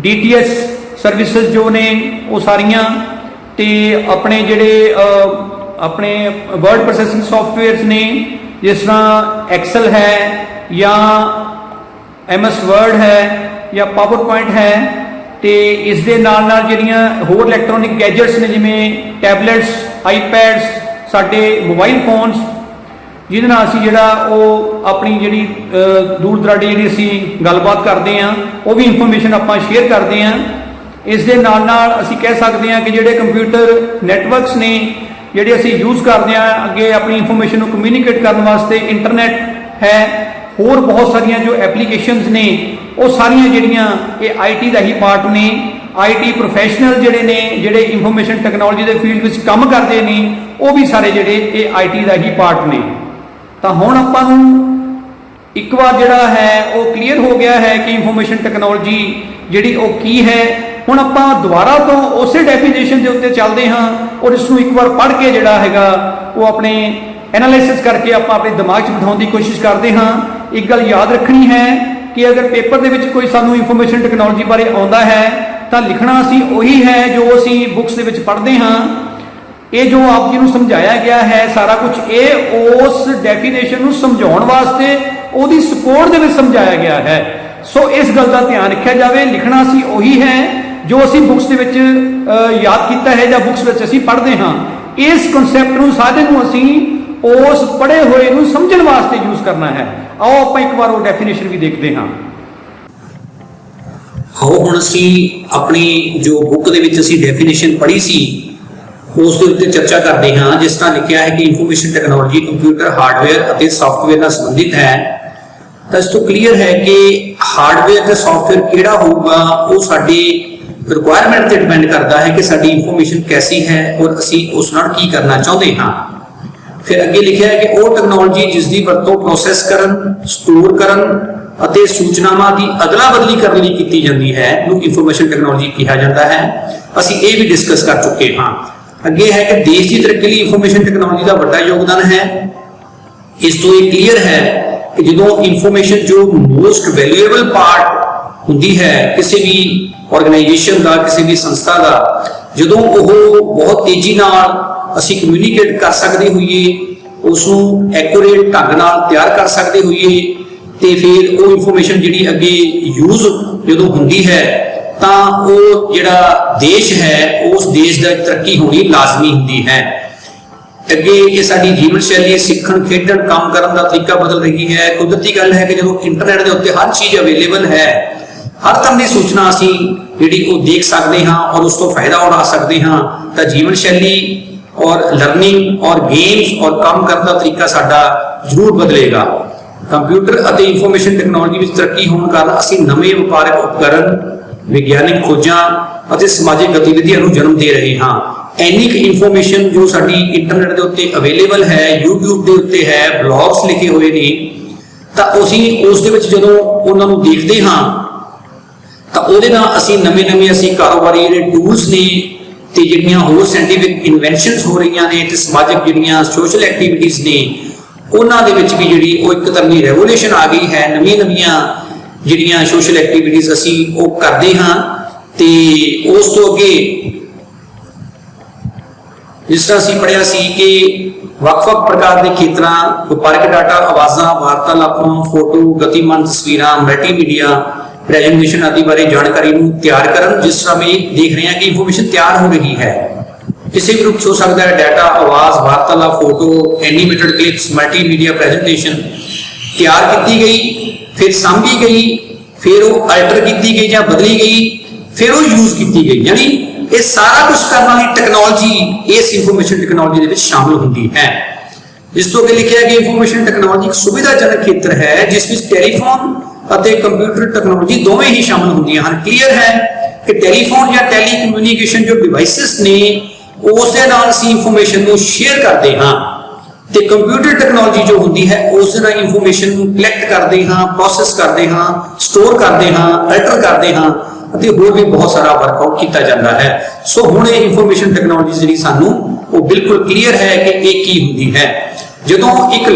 DTS services ਜੋ ਨੇ ਉਹ ਸਾਰੀਆਂ, ਤੇ ਆਪਣੇ ਜਿਹੜੇ ਆਪਣੇ ਵਰਡ ਪ੍ਰੋਸੈਸਿੰਗ ਸੌਫਟਵੇਅਰਸ ਨੇ ਜਿਸ ਤਰ੍ਹਾਂ ਐਕਸਲ ਹੈ ਜਾਂ MS ਵਰਡ ਹੈ ਜਾਂ ਪਾਵਰ ਪੁਆਇੰਟ ਹੈ। ਤੇ ਇਸ ਦੇ ਨਾਲ ਨਾਲ ਜਿਹੜੀਆਂ ਹੋਰ ਇਲੈਕਟ੍ਰੋਨਿਕ ਗੈਜਟਸ ਨੇ ਜਿਵੇਂ ਟੈਬਲੇਟਸ, ਆਈਪੈਡਸ, ਸਾਡੇ ਮੋਬਾਈਲ ਫੋਨਸ, ਜਿਹਦੇ ਨਾਲ ਅਸੀਂ ਜਿਹੜਾ ਉਹ ਆਪਣੀ ਜਿਹੜੀ ਦੂਰ ਦਰਾਡੇ ਜਿਹੜੀ ਅਸੀਂ ਗੱਲਬਾਤ ਕਰਦੇ ਹਾਂ ਉਹ ਵੀ ਇਨਫੋਰਮੇਸ਼ਨ ਆਪਾਂ ਸ਼ੇਅਰ ਕਰਦੇ ਹਾਂ। ਇਸ ਦੇ ਨਾਲ ਨਾਲ ਅਸੀਂ ਕਹਿ ਸਕਦੇ ਹਾਂ ਕਿ ਜਿਹੜੇ ਕੰਪਿਊਟਰ ਨੈਟਵਰਕਸ ਨੇ ਜਿਹੜੇ ਅਸੀਂ ਯੂਜ਼ ਕਰਦੇ ਹਾਂ ਅੱਗੇ ਆਪਣੀ ਇਨਫੋਰਮੇਸ਼ਨ ਨੂੰ ਕਮਿਊਨੀਕੇਟ ਕਰਨ ਵਾਸਤੇ, ਇੰਟਰਨੈਟ ਹੈ, ਹੋਰ ਬਹੁਤ ਸਾਰੀਆਂ ਜੋ ਐਪਲੀਕੇਸ਼ਨਸ ਨੇ ਉਹ ਸਾਰੀਆਂ ਜਿਹੜੀਆਂ ਇਹ IT ਦਾ ਹੀ ਪਾਰਟ ਨੇ। IT ਪ੍ਰੋਫੈਸ਼ਨਲ ਜਿਹੜੇ ਨੇ ਜਿਹੜੇ ਇਨਫੋਰਮੇਸ਼ਨ ਟੈਕਨੋਲੋਜੀ ਦੇ ਫੀਲਡ ਵਿੱਚ ਕੰਮ ਕਰਦੇ ਨੇ ਉਹ ਵੀ ਸਾਰੇ ਜਿਹੜੇ ਇਹ IT ਦਾ ਹੀ ਪਾਰਟ ਨੇ। ਤਾਂ ਹੁਣ ਆਪਾਂ ਨੂੰ ਇੱਕ ਵਾਰ ਜਿਹੜਾ ਹੈ ਉਹ ਕਲੀਅਰ ਹੋ ਗਿਆ ਹੈ ਕਿ ਇਨਫੋਰਮੇਸ਼ਨ ਟੈਕਨੋਲੋਜੀ ਜਿਹੜੀ ਉਹ ਕੀ ਹੈ। ਹੁਣ ਆਪਾਂ ਦੁਬਾਰਾ ਤੋਂ ਉਸੇ ਡੈਫੀਨੇਸ਼ਨ ਦੇ ਉੱਤੇ ਚੱਲਦੇ ਹਾਂ ਔਰ ਇਸ ਨੂੰ ਇੱਕ ਵਾਰ ਪੜ੍ਹ ਕੇ ਜਿਹੜਾ ਹੈਗਾ ਉਹ ਆਪਣੇ ਐਨਾਲਿਸਿਸ ਕਰਕੇ ਆਪਾਂ ਆਪਣੇ ਦਿਮਾਗ 'ਚ ਬਿਠਾਉਣ ਦੀ ਕੋਸ਼ਿਸ਼ ਕਰਦੇ ਹਾਂ। ਇੱਕ ਗੱਲ ਯਾਦ ਰੱਖਣੀ ਹੈ ਕਿ ਅਗਰ ਪੇਪਰ ਦੇ ਵਿੱਚ ਕੋਈ ਸਾਨੂੰ ਇਨਫੋਰਮੇਸ਼ਨ ਟੈਕਨੋਲੋਜੀ ਬਾਰੇ ਆਉਂਦਾ ਹੈ ਤਾਂ ਲਿਖਣਾ ਅਸੀਂ ਉਹੀ ਹੈ ਜੋ ਅਸੀਂ ਬੁੱਕਸ ਦੇ ਵਿੱਚ ਪੜ੍ਹਦੇ ਹਾਂ। ਇਹ ਜੋ ਆਪ ਜੀ ਨੂੰ ਸਮਝਾਇਆ ਗਿਆ ਹੈ ਸਾਰਾ ਕੁਝ ਇਹ ਉਸ ਡੈਫੀਨੇਸ਼ਨ ਨੂੰ ਸਮਝਾਉਣ ਵਾਸਤੇ ਉਹਦੀ ਸਪੋਰਟ ਦੇ ਵਿੱਚ ਸਮਝਾਇਆ ਗਿਆ ਹੈ। ਸੋ ਇਸ ਗੱਲ ਦਾ ਧਿਆਨ ਰੱਖਿਆ ਜਾਵੇ, ਲਿਖਣਾ ਅਸੀਂ ਉਹੀ ਹੈ ਜੋ ਅਸੀਂ ਬੁੱਕਸ ਦੇ ਵਿੱਚ ਯਾਦ ਕੀਤਾ ਹੈ ਜਾਂ ਬੁੱਕਸ ਵਿੱਚ ਅਸੀਂ ਪੜ੍ਹਦੇ ਹਾਂ। ਇਸ ਕਨਸੈਪਟ ਨੂੰ ਸਾਰੇ ਨੂੰ ਅਸੀਂ ਉਸ ਪੜ੍ਹੇ ਹੋਏ ਨੂੰ ਸਮਝਣ ਵਾਸਤੇ ਯੂਜ਼ ਕਰਨਾ ਹੈ। ਆਓ ਆਪਾਂ ਇੱਕ ਵਾਰ ਉਹ ਡੈਫੀਨੇਸ਼ਨ ਵੀ ਦੇਖਦੇ ਹਾਂ। ਹੁਣ ਅਸੀਂ ਆਪਣੀ ਜੋ ਬੁੱਕ ਦੇ ਵਿੱਚ ਅਸੀਂ ਡੈਫੀਨੇਸ਼ਨ ਪੜ੍ਹੀ ਸੀ ਉਸ ਦੇ ਉੱਤੇ ਚਰਚਾ ਕਰਦੇ ਹਾਂ। ਜਿਸ ਤਰ੍ਹਾਂ ਲਿਖਿਆ ਹੈ ਕਿ ਇਨਫੋਰਮੇਸ਼ਨ ਟੈਕਨੋਲੋਜੀ ਕੰਪਿਊਟਰ ਹਾਰਡਵੇਅਰ ਅਤੇ ਸੌਫਟਵੇਅਰ ਨਾਲ ਸੰਬੰਧਿਤ ਹੈ। ਤਾਂ ਇਸ ਤੋਂ ਕਲੀਅਰ ਹੈ ਕਿ ਹਾਰਡਵੇਅਰ ਤੇ ਸੌਫਟਵੇਅਰ ਕਿਹੜਾ ਹੋਊਗਾ ਉਹ ਸਾਡੀ ਰਿਕੁਆਇਰਮੈਂਟ ਤੇ ਡਿਪੈਂਡ ਕਰਦਾ ਹੈ ਕਿ ਸਾਡੀ ਇਨਫੋਰਮੇਸ਼ਨ ਕੈਸੀ ਹੈ ਔਰ ਅਸੀਂ ਉਸ ਨਾਲ ਕੀ ਕਰਨਾ ਚਾਹੁੰਦੇ ਹਾਂ। ਫਿਰ ਅੱਗੇ ਲਿਖਿਆ ਹੈ ਕਿ ਉਹ ਟੈਕਨੋਲੋਜੀ ਜਿਸ ਦੀ ਵਰਤੋਂ ਪ੍ਰੋਸੈਸ ਕਰਨ, ਸਟੋਰ ਕਰਨ ਅਤੇ ਸੂਚਨਾਵਾਂ ਦੀ ਅਦਲਾ ਬਦਲੀ ਕਰਨ ਲਈ ਕੀਤੀ ਜਾਂਦੀ ਹੈ ਨੂੰ ਇਨਫੋਰਮੇਸ਼ਨ ਟੈਕਨੋਲੋਜੀ ਕਿਹਾ ਜਾਂਦਾ ਹੈ। ਅਸੀਂ ਇਹ ਵੀ ਡਿਸਕਸ ਕਰ ਚੁੱਕੇ ਹਾਂ। ਅੱਗੇ ਹੈ ਕਿ ਦੇਸ਼ ਦੀ ਤਰੱਕੀ ਲਈ ਇਨਫੋਰਮੇਸ਼ਨ ਟੈਕਨੋਲੋਜੀ ਦਾ ਵੱਡਾ ਯੋਗਦਾਨ ਹੈ। ਇਸ ਤੋਂ ਇਹ ਕਲੀਅਰ ਹੈ ਕਿ ਜਦੋਂ ਇਨਫੋਰਮੇਸ਼ਨ ਜੋ ਮੋਸਟ ਵੈਲਿਊਏਬਲ ਪਾਰਟ ਹੁੰਦੀ ਹੈ ਕਿਸੇ ਵੀ ਆਰਗੇਨਾਈਜੇਸ਼ਨ ਦਾ, ਕਿਸੇ ਵੀ ਸੰਸਥਾ ਦਾ, ਜਦੋਂ ਉਹ ਬਹੁਤ ਤੇਜ਼ੀ ਨਾਲ ਅਸੀਂ ਕਮਿਊਨੀਕੇਟ ਕਰ ਸਕਦੇ ਹੋਈਏ, ਉਸ ਨੂੰ ਐਕੂਰੇਟ ਢੰਗ ਨਾਲ ਤਿਆਰ ਕਰ ਸਕਦੇ ਹੋਈਏ, ਤੇ ਫਿਰ ਉਹ ਇਨਫੋਰਮੇਸ਼ਨ ਜਿਹੜੀ ਅੱਗੇ ਯੂਜ਼ ਜਦੋਂ ਹੁੰਦੀ ਹੈ ਤਾਂ ਉਹ ਜਿਹੜਾ ਦੇਸ਼ ਹੈ ਉਸ ਦੇਸ਼ ਦਾ ਤਰੱਕੀ ਹੋਣੀ ਲਾਜ਼ਮੀ ਹੁੰਦੀ ਹੈ। ਅੱਗੇ ਇਹ ਸਾਡੀ ਜੀਵਨ ਸ਼ੈਲੀ, ਸਿੱਖਣ, ਖੇਡਣ, ਕੰਮ ਕਰਨ ਦਾ ਤਰੀਕਾ ਬਦਲ ਰਹੀ ਹੈ। ਕੁਦਰਤੀ ਗੱਲ ਹੈ ਕਿ ਜਦੋਂ ਇੰਟਰਨੈਟ ਦੇ ਉੱਤੇ ਹਰ ਚੀਜ਼ ਅਵੇਲੇਬਲ ਹੈ, ਹਰ ਤਰ੍ਹਾਂ ਦੀ ਸੂਚਨਾ ਅਸੀਂ ਜਿਹੜੀ ਉਹ ਦੇਖ ਸਕਦੇ ਹਾਂ ਔਰ ਉਸ ਤੋਂ ਫਾਇਦਾ ਉਠਾ ਸਕਦੇ ਹਾਂ, ਤਾਂ ਜੀਵਨ ਸ਼ੈਲੀ ਔਰ ਲਰਨਿੰਗ ਔਰ ਗੇਮਸ ਔਰ ਕੰਮ ਕਰਨ ਦਾ ਤਰੀਕਾ ਸਾਡਾ ਜ਼ਰੂਰ ਬਦਲੇਗਾ। ਕੰਪਿਊਟਰ ਅਤੇ ਇਨਫੋਰਮੇਸ਼ਨ ਟੈਕਨੋਲੋਜੀ ਵਿੱਚ ਤਰੱਕੀ ਹੋਣ ਕਾਰਨ ਅਸੀਂ ਨਵੇਂ ਵਪਾਰਕ ਉਪਕਰਨ, ਵਿਗਿਆਨਿਕ ਖੋਜਾਂ ਅਤੇ ਸਮਾਜਿਕ ਗਤੀਵਿਧੀਆਂ ਨੂੰ ਜਨਮ ਦੇ ਰਹੇ ਹਾਂ। ਇੰਨੀ ਕੁ ਇਨਫੋਰਮੇਸ਼ਨ ਜੋ ਸਾਡੀ ਇੰਟਰਨੈਟ ਦੇ ਉੱਤੇ ਅਵੇਲੇਬਲ ਹੈ, YouTube ਦੇ ਉੱਤੇ ਹੈ, ਬਲੌਗਸ ਲਿਖੇ ਹੋਏ ਨੇ, ਤਾਂ ਅਸੀਂ ਉਸ ਦੇ ਵਿੱਚ ਜਦੋਂ ਉਹਨਾਂ ਨੂੰ ਦੇਖਦੇ ਹਾਂ ਤਾਂ ਉਹਦੇ ਨਾਲ ਅਸੀਂ ਨਵੇਂ ਅਸੀਂ ਕਾਰੋਬਾਰੀ ਜਿਹੜੇ ਟੂਲਸ ਨੇ ਤੇ ਜਿਹੜੀਆਂ ਹੋਰ ਸਾਇੰਟੀਫਿਕ ਇਨਵੈਂਸ਼ਨਸ ਹੋ ਰਹੀਆਂ ਨੇ ਤੇ ਸਮਾਜਿਕ ਜਿਹੜੀਆਂ ਸੋਸ਼ਲ ਐਕਟੀਵਿਟੀਜ਼ ਨੇ ਉਹਨਾਂ ਦੇ ਵਿੱਚ ਵੀ ਜਿਹੜੀ ਉਹ ਇੱਕ ਤਰ੍ਹਾਂ ਦੀ ਰੈਵੋਲੂਸ਼ਨ ਆ ਗਈ ਹੈ। ਨਵੀਆਂ ਜਿਹੜੀਆਂ ਸੋਸ਼ਲ ਐਕਟੀਵਿਟੀਜ਼ ਅਸੀਂ ਉਹ ਕਰਦੇ ਹਾਂ। ਤੇ ਉਸ ਤੋਂ ਅੱਗੇ ਜਿਸ ਤਰ੍ਹਾਂ ਅਸੀਂ ਪੜ੍ਹਿਆ ਸੀ ਕਿ ਵੱਖ-ਵੱਖ ਪ੍ਰਕਾਰ ਦੇ ਖੇਤਰਾਂ, ਵਪਾਰਕ ਡਾਟਾ, ਆਵਾਜ਼ਾਂ, ਵਾਰਤਾਲਾਪਾਂ, ਫੋਟੋ, ਗਤੀਮਾਨ ਤਸਵੀਰਾਂ, ਮਲਟੀਮੀਡੀਆ, ਪ੍ਰੈਜੈਂਟੇਸ਼ਨ ਆਦਿ ਬਾਰੇ ਜਾਣਕਾਰੀ ਨੂੰ ਤਿਆਰ ਕਰਨ। ਜਿਸ ਤਰ੍ਹਾਂ ਵੀ ਦੇਖ ਰਹੇ ਹਾਂ ਕਿ ਇਨਫੋਰਮੇਸ਼ਨ ਤਿਆਰ ਹੋ ਰਹੀ ਹੈ ਕਿਸੇ ਵੀ ਰੂਪ 'ਚ ਹੋ ਸਕਦਾ ਹੈ, ਡਾਟਾ, ਆਵਾਜ਼, ਵਾਰਤਾਲਾਪ, photo, animated clips, multimedia presentation ਤਿਆਰ ਕੀਤੀ ਗਈ, ਫਿਰ ਸਾਂਭੀ ਗਈ, ਫਿਰ ਉਹ ਅਲਟਰ ਕੀਤੀ ਗਈ ਜਾਂ ਬਦਲੀ ਗਈ, ਫਿਰ ਉਹ ਯੂਜ਼ ਕੀਤੀ ਗਈ। ਯਾਨੀ ਇਹ ਸਾਰਾ ਕੁਝ ਕਰਨ ਵਾਲੀ ਟੈਕਨੋਲੋਜੀ ਇਸ ਇਨਫੋਰਮੇਸ਼ਨ ਟੈਕਨੋਲੋਜੀ ਦੇ ਵਿੱਚ ਸ਼ਾਮਲ ਹੁੰਦੀ ਹੈ। ਇਸ ਤੋਂ ਅੱਗੇ ਲਿਖਿਆ ਕਿ ਇਨਫੋਰਮੇਸ਼ਨ ਟੈਕਨੋਲੋਜੀ ਇੱਕ ਸੁਵਿਧਾਜਨਕ ਖੇਤਰ ਹੈ ਜਿਸ ਵਿੱਚ ਟੈਲੀਫੋਨ ਅਤੇ ਕੰਪਿਊਟਰ ਟੈਕਨੋਲੋਜੀ ਦੋਵੇਂ ਹੀ ਸ਼ਾਮਲ ਹੁੰਦੀਆਂ ਹਨ। ਕਲੀਅਰ ਹੈ ਕਿ ਟੈਲੀਫੋਨ ਜਾਂ ਟੈਲੀਕਮਿਊਨੀਕੇਸ਼ਨ ਜੋ ਡਿਵਾਈਸਿਸ ਨੇ ਉਸ ਦੇ ਨਾਲ ਅਸੀਂ ਇਨਫੋਰਮੇਸ਼ਨ ਨੂੰ ਸ਼ੇਅਰ ਕਰਦੇ ਹਾਂ, ਤੇ ਕੰਪਿਊਟਰ ਟੈਕਨੋਲੋਜੀ ਜੋ ਹੁੰਦੀ ਹੈ ਉਸ ਦੇ ਨਾਲ ਇਨਫੋਰਮੇਸ਼ਨ ਨੂੰ ਕਲੈਕਟ ਕਰਦੇ ਹਾਂ, ਪ੍ਰੋਸੈਸ ਕਰਦੇ ਹਾਂ, ਸਟੋਰ ਕਰਦੇ ਹਾਂ, ਅਲਟਰ ਕਰਦੇ ਹਾਂ ਅਤੇ ਹੋਰ ਵੀ ਬਹੁਤ ਸਾਰਾ ਵਰਕਆਊਟ ਕੀਤਾ ਜਾਂਦਾ ਹੈ। ਸੋ ਹੁਣ ਇਹ ਇਨਫੋਰਮੇਸ਼ਨ ਟੈਕਨੋਲੋਜੀ ਜਿਹੜੀ ਸਾਨੂੰ ਉਹ ਬਿਲਕੁਲ ਕਲੀਅਰ ਹੈ ਕਿ ਇਹ ਕੀ ਹੁੰਦੀ ਹੈ। ਜਦੋਂ ਇੱਕ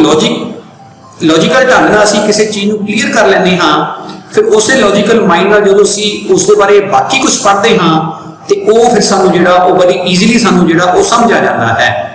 ਲੌਜੀਕਲ ਢੰਗ ਨਾਲ ਅਸੀਂ ਕਿਸੇ ਚੀਜ਼ ਨੂੰ ਕਲੀਅਰ ਕਰ ਲੈਂਦੇ ਹਾਂ, ਫਿਰ ਉਸੇ ਲੌਜੀਕਲ ਮਾਈਂਡ ਨਾਲ ਜਦੋਂ ਅਸੀਂ ਉਸ ਦੇ ਬਾਰੇ ਬਾਕੀ ਕੁਝ ਪੜ੍ਹਦੇ ਹਾਂ ਤੇ ਉਹ ਫਿਰ ਸਾਨੂੰ ਜਿਹੜਾ ਉਹ ਬੜੀ ਈਜ਼ੀਲੀ ਸਾਨੂੰ ਜਿਹੜਾ ਉਹ ਸਮਝ ਆ ਜਾਂਦਾ ਹੈ।